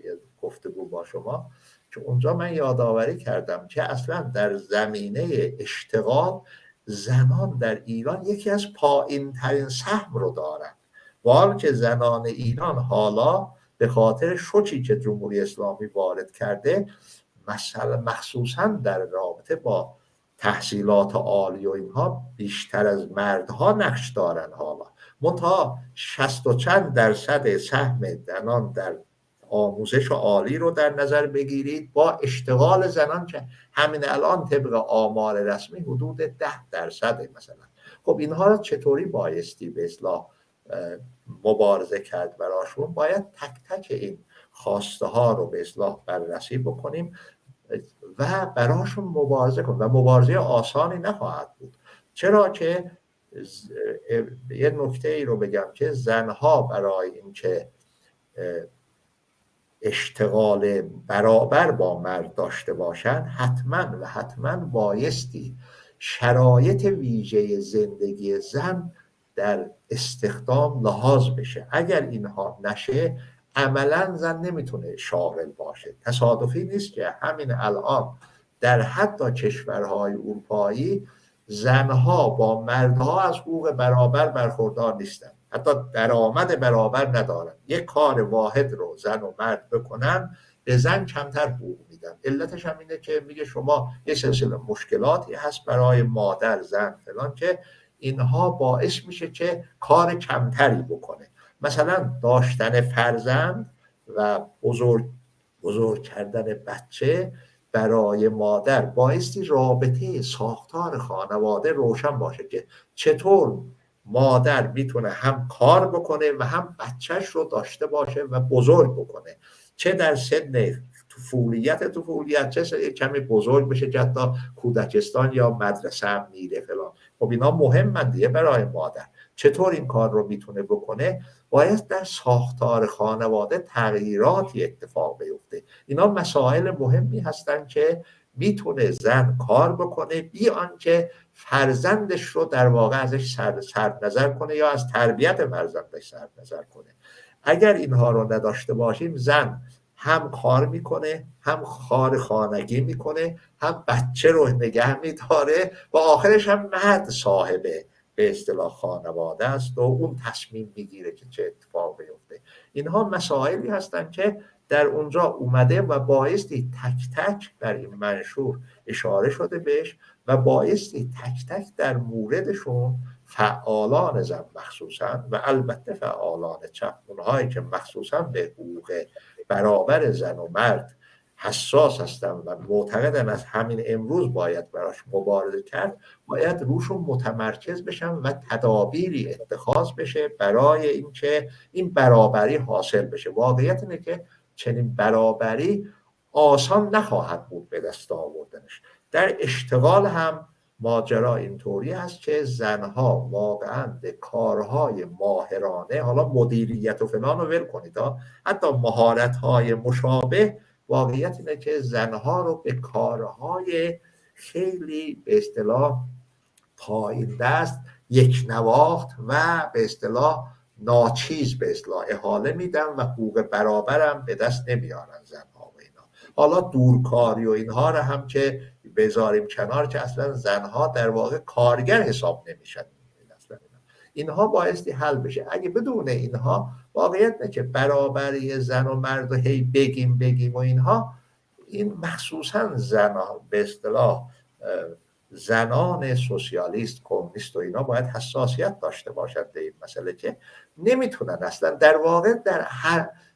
گفتگو با شما، که اونجا من یادآوری کردم که اصلا در زمینه اشتغال زنان در ایران یکی از پایین ترین سهم رو دارند، و حال که زنان ایران حالا به خاطر شوچی که جمهوری اسلامی وارد کرده مثلا مخصوصا در رابطه با تحصیلات عالی و اینها بیشتر از مردها نقش دارن. حالا منتها 60 و چند درصد سهم زنان در آموزش عالی رو در نظر بگیرید با اشتغال زنان که همین الان طبق آمار رسمی حدود 10% مثلا. خب اینها رو چطوری بایستی به اصلاح مبارزه کرد براشون؟ باید تک تک این خواسته ها رو به اصلاح بررسی بکنیم و براشون مبارزه کنیم و مبارزه آسانی نخواهد بود، چرا که یه نکته ای رو بگم که زنها برای اینکه اشتغال برابر با مرد داشته باشن حتما بایستی شرایط ویژه زندگی زن در استخدام لحاظ بشه. اگر اینها نشه عملا زن نمیتونه شاغل باشه. تصادفی نیست که همین الان در حتی کشورهای اروپایی زنها با مردها از حقوق برابر برخوردار نیستن، حتی درآمد برابر ندارن. یک کار واحد رو زن و مرد بکنن به زن کمتر حقوق میدن. علتش هم اینه که میگه شما یه سلسله مشکلاتی هست برای مادر، زن فلان که اینها باعث میشه که کار کمتری بکنه. مثلا داشتن فرزند و بزرگ کردن بچه برای مادر بایستی رابطه ساختار خانواده روشن باشه که چطور مادر میتونه هم کار بکنه و هم بچهش رو داشته باشه و بزرگ بکنه، چه در سن طفولیت چه کمی بزرگ بشه که حتی کودکستان یا مدرسه هم میره فلان. خب اینا مهمن دیگه برای مادر. چطور این کار رو میتونه بکنه؟ باید در ساختار خانواده تغییراتی اتفاق بیفته. اینا مسائل مهمی هستن که میتونه زن کار بکنه بی آنکه فرزندش رو در واقع ازش صرف نظر کنه یا از تربیت فرزندش صرف نظر کنه. اگر اینها رو نداشته باشیم زن هم کار میکنه، هم کار خانگی میکنه، هم بچه رو نگه میداره و آخرش هم مرد صاحبه به اصطلاح خانواده است و اون تصمیم میگیره که چه اتفاق بیفته. اینها مسائلی هستن که در اونجا اومده و بایستی تک تک در این منشور اشاره شده بهش و بایستی تک تک در موردشون فعالان زن مخصوصا و البته فعالان چپ، اونهایی که مخصوصا به حقوق برابر زن و مرد حساس هستن و معتقدن از همین امروز باید براش مبارزه کرد، باید روشون متمرکز بشن و تدابیری اتخاذ بشه برای اینکه این برابری حاصل بشه. واقعیت اینه که چنین برابری آسان نخواهد بود به دست آوردنش. در اشتغال هم ماجرا اینطوری هست که زنها واقعا به کارهای ماهرانه، حالا مدیریت و فلان رو ول کنید، حتی مهارت‌های مشابه، واقعیت اینه که زنها رو به کارهای خیلی به اصطلاح پایین دست، یک نواخت و به اصطلاح ناچیز به اصطلاح احاله میدن و حقوق برابرم به دست نمیارن زنها و اینا. حالا دورکاری و اینها رو هم که بذاریم کنار که اصلا زنها در واقع کارگر حساب نمیشن. اینها بایستی حل بشه. اگه بدون اینها واقعیت نه که برابری زن و مرد و هی بگیم و اینها، این مخصوصا زنها به اصطلاح زنان سوسیالیست، کمونیست و اینا باید حساسیت داشته باشند به این مسئله که نمیتونن اصلا در واقع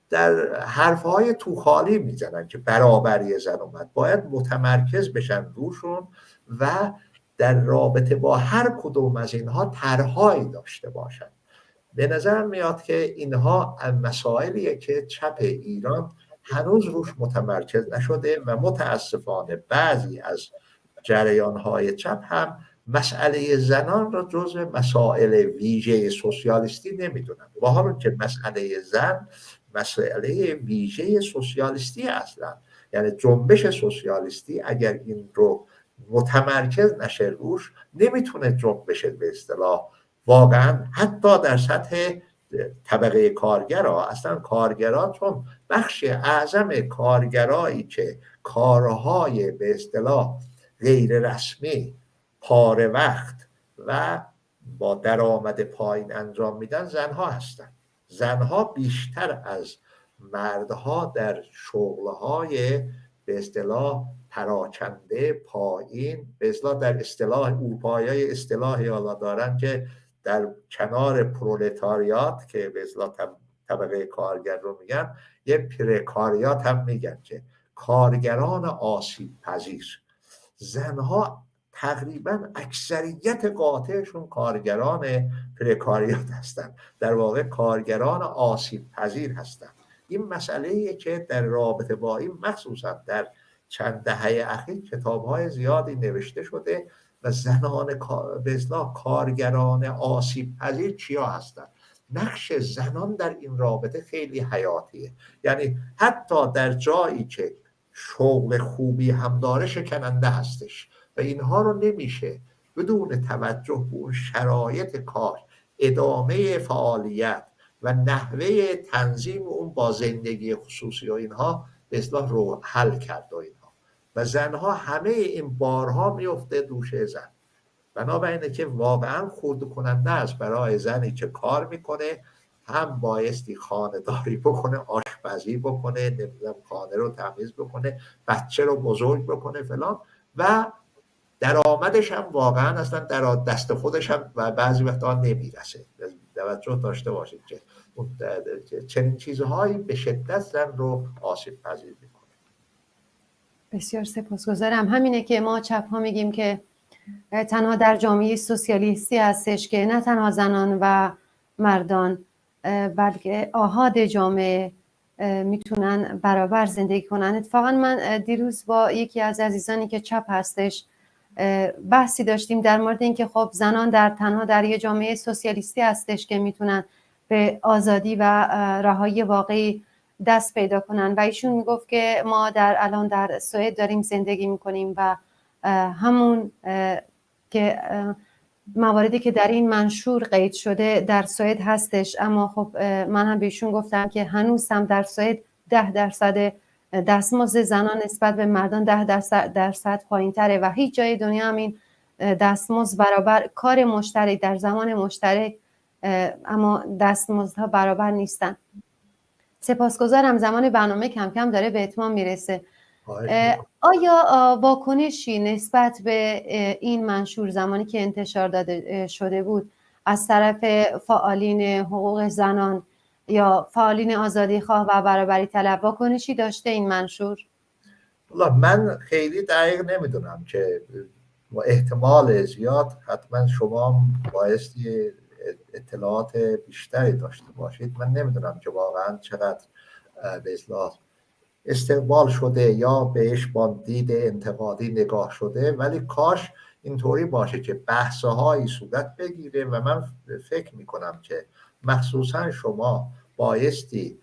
در حرفهای توخالی میزنن که برابری زن و مرد، باید متمرکز بشن روشون و در رابطه با هر کدوم از اینها طرحهایی داشته باشن. به نظر میاد که اینها مسائلیه که چپ ایران هنوز روش متمرکز نشده و متاسفانه بعضی از جریانهای چپ هم مسئله زنان را جزو مسائل ویژه سوسیالیستی نمیدونن، و حالا که مسئله زن مسئله ویژه سوسیالیستی اصلا، یعنی جنبش سوسیالیستی اگر این رو متمرکز نشه روش، نمیتونه جنبش به اصطلاح واقعا حتی در سطح طبقه کارگرها، اصلا کارگرها چون بخش اعظم کارگرایی که کارهای به اصطلاح غیر رسمی پاره وقت و با درآمد پایین انجام میدن زنها هستن. زنها بیشتر از مردها در شغلهای به اصطلاح پراکنده پایین، به اصطلاح در اصطلاح اروپایی اصطلاحی حالا دارن که در کنار پرولتاریات که به اصطلاح طبقه کارگر رو میگن، یه پرکاریات هم میگن که کارگران آسیب پذیر. زنها تقریبا اکثریت قاطعشون کارگران پرکاریات هستند، در واقع کارگران آسیب پذیر هستند. این مسئله‌ایه که در رابطه با این مخصوصا در چند دهه اخیر کتاب‌های زیادی نوشته شده و زنان به اصطلاح کارگران آسیب پذیر چیا هستند. نقش زنان در این رابطه خیلی حیاتیه، یعنی حتی در جایی که شغل خوبی هم داره شکننده هستش و اینها رو نمیشه بدون توجه به اون شرایط کار، ادامه فعالیت و نحوه تنظیم اون با زندگی خصوصی و اینها به اصطلاح رو حل کرد و اینها، و زنها همه این بارها میفته دوش زن. بنابراینه که واقعا خرد کننده است برای زنی که کار میکنه، هم بایستی خانه داری بکنه، آشپزی بکنه، نمیدونم خانه رو تمیز بکنه، بچه رو بزرگ بکنه فلان، و درآمدش هم واقعا اصلا در دست خودش هم و بعضی وقتا نمیرسه. توجه داشته باشید که چنین چیزهایی به شدت زن رو آسیب پذیر میکنه. بسیار سپاسگزارم. همینه که ما چپ ها میگیم که تنها در جامعه سوسیالیستی هستش که نه تنها زنان و مردان بلکه آحاد جامعه میتونن برابر زندگی کنن. اتفاقا من دیروز با یکی از عزیزانی که چپ هستش بحثی داشتیم در مورد اینکه خب زنان تنها در یه جامعه سوسیالیستی هستش که میتونن به آزادی و رهایی واقعی دست پیدا کنن، و ایشون میگفت که ما الان در سوئد داریم زندگی میکنیم و همون که مواردی که در این منشور قید شده در سوئد هستش، اما خب من هم بهشون گفتم که هنوز هم در سوئد 10% دستمزد زنان نسبت به مردان 10% پایین تره و هیچ جای دنیا هم این دستمزد برابر کار مشترک در زمان مشترک اما دستمزدها برابر نیستن. سپاسگزارم. زمان برنامه کم کم داره به اتمام میرسه. آیا واکنشی نسبت به این منشور زمانی که انتشار داده شده بود از طرف فعالین حقوق زنان یا فعالین آزادی خواه و برابری طلب واکنشی داشته این منشور؟ من خیلی دقیق نمیدونم که احتمال زیاد حتما شما بایستی اطلاعات بیشتری داشته باشید. من نمیدونم که واقعا چقدر به اصطلاح استقبال شده یا بهش با دید انتقادی نگاه شده، ولی کاش اینطوری باشه که بحث‌هایی صورت بگیره و من فکر میکنم که مخصوصا شما بایستی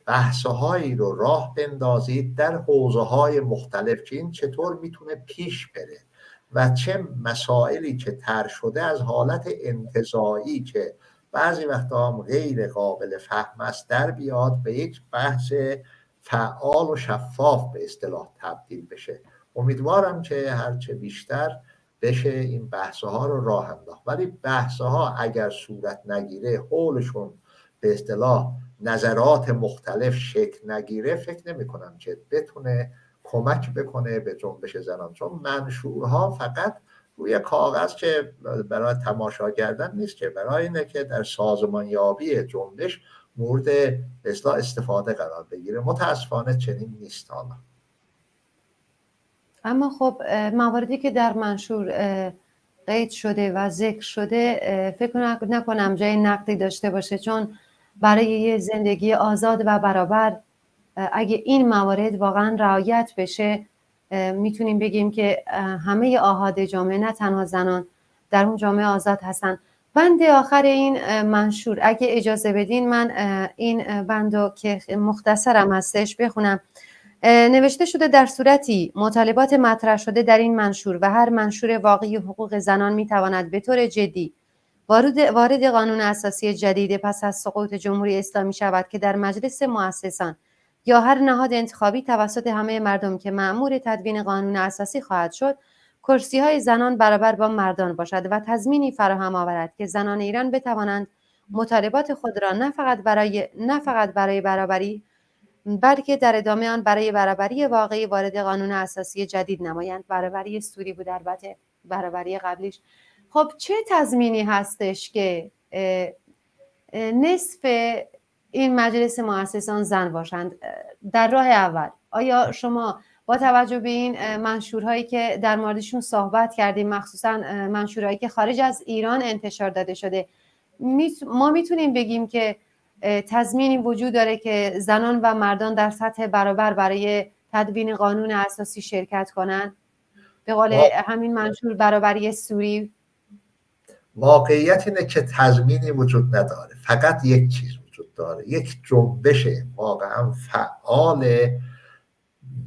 بحث‌هایی رو راه بندازید در حوزه‌های مختلف که این چطور میتونه پیش بره و چه مسائلی که طرح شده از حالت انتزاعی که بعضی وقتا هم غیر قابل فهم است در بیاد به یک بحث فعال و شفاف به اصطلاح تبدیل بشه. امیدوارم که هرچه بیشتر بشه این بحث‌ها رو راه انداخت، ولی بحث‌ها اگر صورت نگیره، حولشون به اصطلاح نظرات مختلف شکل نگیره، فکر نمی‌کنم که بتونه کمک بکنه به جنبش زنان، چون منشورها فقط روی کاغذ که برای تماشا کردن نیست، که برای اینه که در سازمانیابی جنبش مورد اصلاح استفاده قرار بگیره. متاسفانه چنین نیست حالا. اما خب مواردی که در منشور قید شده و ذکر شده فکر نکنم جای نقدی داشته باشه، چون برای یه زندگی آزاد و برابر اگه این موارد واقعا رعایت بشه میتونیم بگیم که همه آحاد جامعه نه تنها زنان در اون جامعه آزاد هستن. بند آخر این منشور اگه اجازه بدین من این بندو که مختصرم هستش بخونم. نوشته شده در صورتی مطالبات مطرح شده در این منشور و هر منشور واقعی حقوق زنان میتواند به طور جدی وارد قانون اساسی جدید پس از سقوط جمهوری اسلامی شود که در مجلس مؤسسان یا هر نهاد انتخابی توسط همه مردم که مأمور تدوین قانون اساسی خواهد شد کرسی های زنان برابر با مردان باشد و تضمینی فراهم آورد که زنان ایران بتوانند مطالبات خود را نه فقط برای برابری بلکه در ادامه آن برای برابری واقعی وارد قانون اساسی جدید نمایند. برابری سوری بود البته، برابری قبلیش. خب چه تضمینی هستش که نصف این مجلس مؤسسان زن باشند؟ در راه اول آیا شما با توجه به این منشورهایی که در موردشون صحبت کردیم، مخصوصا منشورهایی که خارج از ایران انتشار داده شده، ما میتونیم بگیم که تضمینی وجود داره که زنان و مردان در سطح برابر برای تدوین قانون اساسی شرکت کنند؟ به قول همین منشور برابری سوری. واقعیت اینه که تضمینی وجود نداره، فقط یک چیز وجود داره، یک جنبش واقعا فعال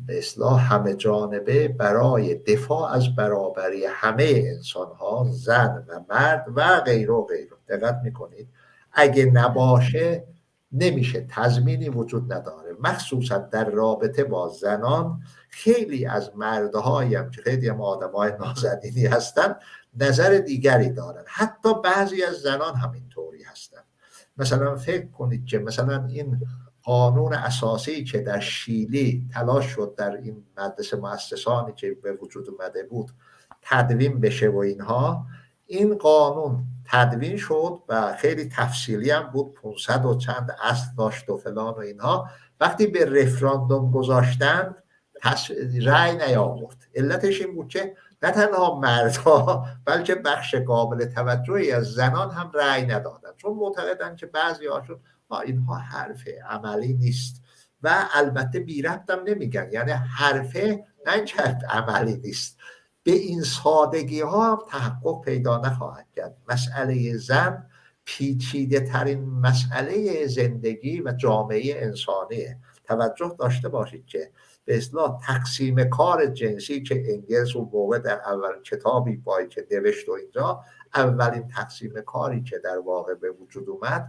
به اصطلاح همه جانبه برای دفاع از برابری همه انسان‌ها، زن و مرد و غیره و غیره. دقت میکنید اگه نباشه نمیشه، تضمینی وجود نداره. مخصوصا در رابطه با زنان خیلی از مردهایی هم که خیلی هم آدمای نازنینی هستن نظر دیگری دارن، حتی بعضی از زنان همینطوری هستن. مثلا فکر کنید که مثلا این قانون اساسی که در شیلی تلاش شد در این مجلس مؤسسانی که به وجود اومده بود تدوین بشه و اینها، این قانون تدوین شد و خیلی تفصیلی هم بود، 500 و چند اصل داشت و فلان و اینها. وقتی به رفراندوم گذاشتند رأی نیاورد. علتش این بود که نه تنها مردها بلکه بخش قابل توجهی از زنان هم رأی ندادند، چون معتقدند که بعضی هاشون اینها حرف عملی نیست و البته بی ربط هم نمیگن، یعنی حرفه نه که عملی نیست. به این سادگی ها هم تحقق پیدا نخواهد کرد. مسئله زن پیچیده ترین مسئله زندگی و جامعه انسانیه. توجه داشته باشید که به اصطلاح تقسیم کار جنسی که انگلز اون موقع در اول کتابی بایی که نوشت و اینجا اولین تقسیم کاری که در واقع به وجود اومد،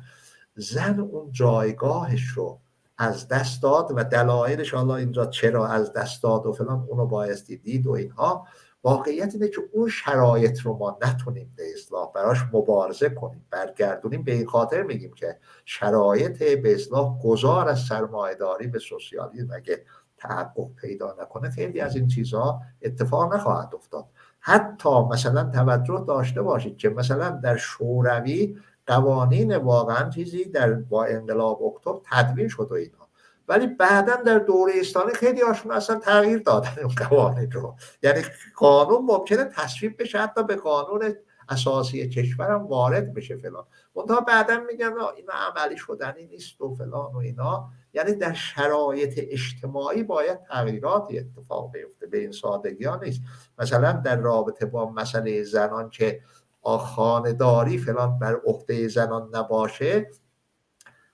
زن اون جایگاهش رو از دست داد و دلایلش حالا اینجا چرا از دست داد و فلان اونو بایستی دید و اینها. واقعیت اینه که اون شرایط رو ما نتونیم به اصطلاح براش مبارزه کنیم، برگردونیم. به این خاطر میگیم که شرایط به اصطلاح گذار از سرمایه‌داری به سوسیالیسم اگه تحقق پیدا نکنه خیلی از این چیزها اتفاق نخواهد افتاد. حتی مثلا توجه داشته باشید که مثلا در شوروی قوانین واقعا چیزی با انقلاب اکتبر تدوین شد و اینا، ولی بعدا در دوره اسلامی خیلی هاشون اصلا تغییر دادن اون قوانین رو. یعنی قانون ممکنه تصویب بشه حتی به قانون اساسی کشورم وارد بشه فلان، منتها بعدا میگن اینا عملی شدنی نیست و فلان و اینا. یعنی در شرایط اجتماعی باید تغییراتی اتفاق بیفته، به این سادگی ها نیست. مثلا در رابطه با مسئله زنان که خانه‌داری فلان بر عهده زنان نباشه،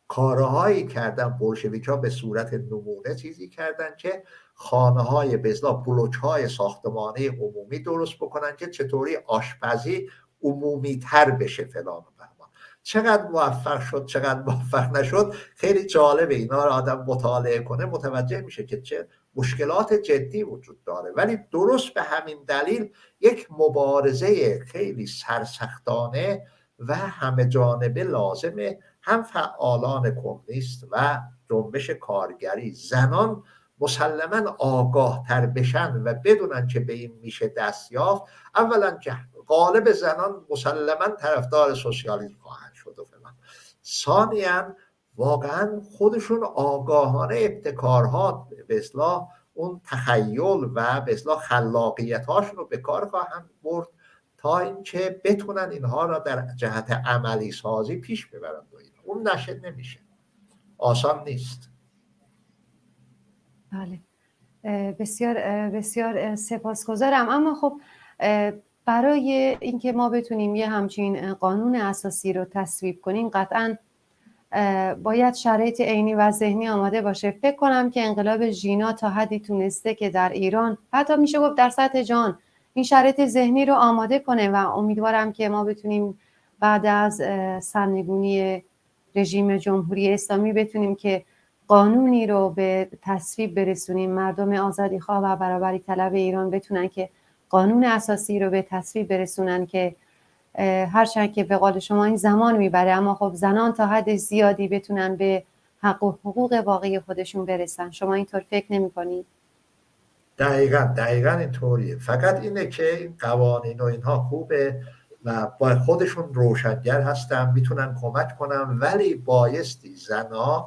کارهایی کردن بولشویک‌ها به صورت نمونه چیزی کردن که خانه‌های به اصطلاح بلوک‌های ساختمانی عمومی درست بکنن که چطوری آشپزی عمومی تر بشه فلان و بهمان. چقدر موفق شد چقدر موفق نشد خیلی جالبه. اینا رو آدم مطالعه کنه متوجه میشه که چه مشکلات جدی وجود داره، ولی درست به همین دلیل یک مبارزه خیلی سرسختانه و همه جانبه لازمه. هم فعالان کمونیست و جنبش کارگری، زنان مسلماً آگاه تر بشن و بدونن که به این میشه دست یافت. اولا که غالب زنان مسلماً طرفدار سوسیالیسم خواهند شد و فلان. ثانیاً واقعاً خودشون آگاهانه ابتکارها به اصطلاح اون تخیل و به اصطلاح خلاقیت هاشون رو به کار خواهند برد تا اینکه بتونن اینها را در جهت عملی سازی پیش ببرن. اون نشه نمیشه، آسان نیست. بله، بسیار بسیار سپاسگزارم. اما خب برای اینکه ما بتونیم یه همچین قانون اساسی رو تصویب کنیم قطعاً باید شرایط عینی و ذهنی آماده باشه. فکر کنم که انقلاب ژینا تا حدی تونسته که در ایران، حتی میشه گفت در سطح جهان، این شرایط ذهنی رو آماده کنه و امیدوارم که ما بتونیم بعد از سرنگونی رژیم جمهوری اسلامی بتونیم که قانونی رو به تصویب برسونیم، مردم آزادیخواه و برابری طلب ایران بتونن که قانون اساسی رو به تصویب برسونن که هرچند که به قول شما این زمان میبره، اما خب زنان تا حد زیادی بتونن به حق و حقوق واقعی خودشون برسن. شما اینطور فکر نمی‌کنید؟ دقیقاً اینطوریه. فقط اینه که این قوانین و اینها خوبه و با خودشون روشنگر هستن، میتونن کمک کنن، ولی بایستی زنان،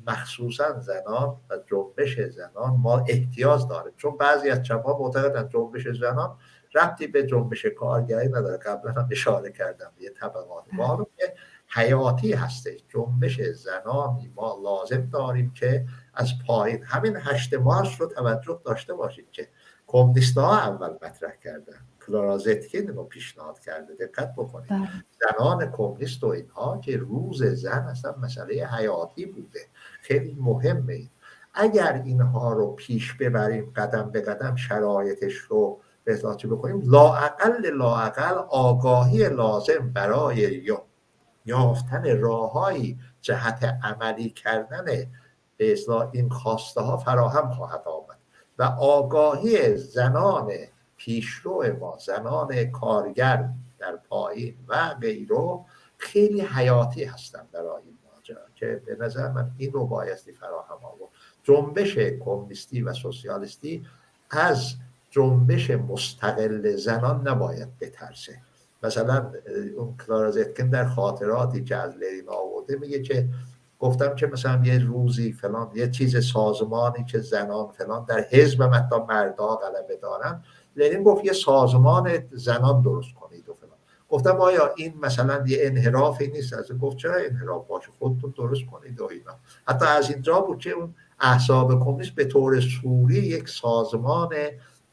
مخصوصا زنان و جنبش زنان ما احتیاج داره، چون بعضی از چپ‌ها معتقدن جنبش زنان ربطی به جنبش کارگری نداره. قبلا هم اشاره کردم یه طبقات ما که حیاتی هسته. جنبش زنانی ما لازم داریم که از پایین، همین 8 مارس رو توجه داشته باشید که کمونیست‌ها اول مطرح کردن، کلارا زتکین رو پیشنهاد کرده، دقت بکنید. زنان کمونیست و اینها که روز زن اصلا مسئله حیاتی بوده، خیلی مهمه. اگر اینها رو پیش ببریم قدم به قدم، شرایطش رو به احتیاطی بکنیم، لااقل آگاهی لازم برای یافتن راههایی جهت عملی کردن به اصلاح این خواسته ها فراهم خواهد آمد و آگاهی زنان پیشرو ما، زنان کارگر در پایین و غیره خیلی حیاتی هستند برای این ماجرا که به نظر من این رو بایستی فراهم آورد. جنبش کمونیستی و سوسیالیستی از جنبش مستقل زنان نباید بترسه. مثلا اون کلارا زتکین در خاطراتی که از لنین آورده میگه که گفتم که مثلا یه روزی فلان یه چیز سازمانی که زنان فلان در حزب حتی مردا غلبه دارن، لنین گفت یه سازمان زنان درست کنید و فلان. گفتم آیا این مثلا یه انحرافی نیست؟ از گفت چرا انحراف باشه، خودتون درست کنید و اینا. حتی از اینجا بود که اون احزاب کمونیست به طور سوری یک سازمان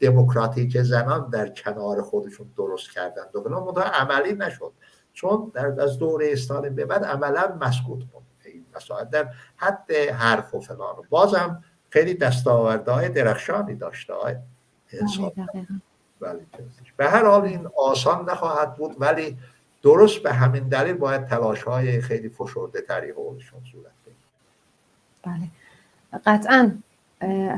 دموکراتیک زنان در کنار خودشون درست کردند و فلان، منتها عملی نشد، چون از دوره استالین به بعد عملا مسکوت بود این مسائل در حد حرف و فلان. بازم خیلی دستاوردهای درخشانی داشته انسان، ولی به هر حال این آسان نخواهد بود، ولی درست به همین دلیل باید تلاش‌های خیلی فشرده تری خودشون صورت بگیره. بله قطعاً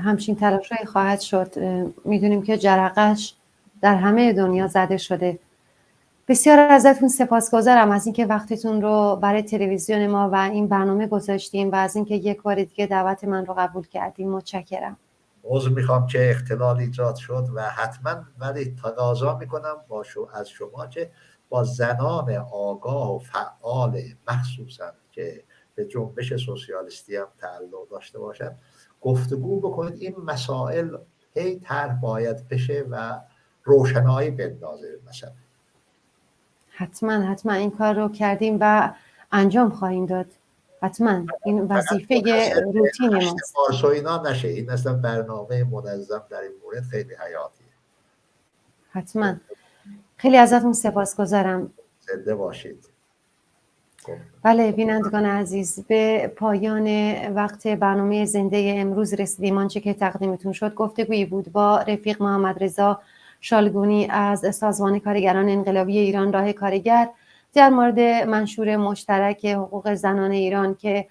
همچین تلاش‌هایی خواهد شد. میدونیم که جرقش در همه دنیا زده شده. بسیار ازتون سپاسگزارم از اینکه وقتتون رو برای تلویزیون ما و این برنامه گذاشتیم و از اینکه یک بار دیگه دعوت من رو قبول کردیم. متشکرم. عذر میخوام که اختلال ایجاد شد و حتما ولی تقاضا میکنم از شما که با زنان آگاه و فعال مخصوصا که به جنبش سوسیالیستی هم تعلق داشته باشند گفتگو بکنید. این مسائل هی طرح باید بشه و روشنایی بندازه. مثلا حتما این کار رو کردیم و انجام خواهیم داد. حتما این وظیفه روتین ماست. مارس و اینا نشه، این اصلا برنامه منظم در این مورد خیلی حیاتیه. حتما. خیلی ازتون سپاسگزارم. زنده باشید. بله بینندگان عزیز، به پایان وقت برنامه زنده امروز رسیدیم. آنچه که تقدیمتون شد گفتگویی بود با رفیق محمد رضا شالگونی از سازمان کارگران انقلابی ایران راه کارگر در مورد منشور مشترک حقوق زنان ایران که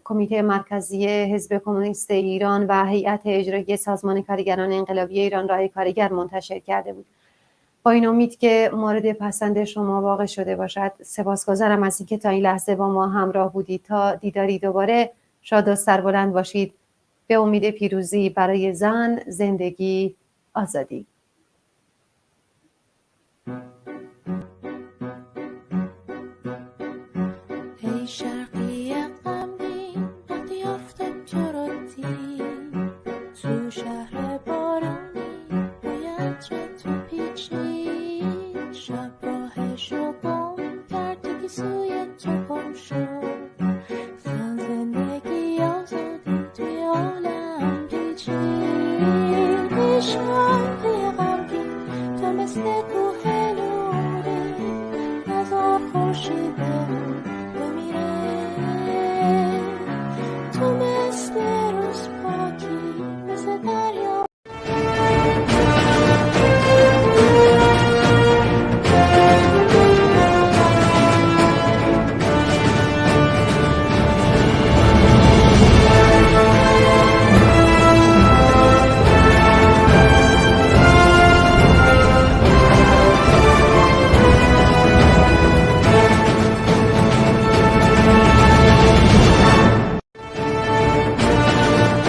کمیته مرکزی حزب کمونیست ایران و هیئت اجرایی سازمان کارگران انقلابی ایران راه کارگر منتشر کرده بود. با این امید که مورد پسند شما واقع شده باشد. سپاسگزارم از اینکه تا این لحظه با ما همراه بودید. تا دیداری دوباره شاد و سربلند باشید. به امید پیروزی برای زن، زندگی، آزادی.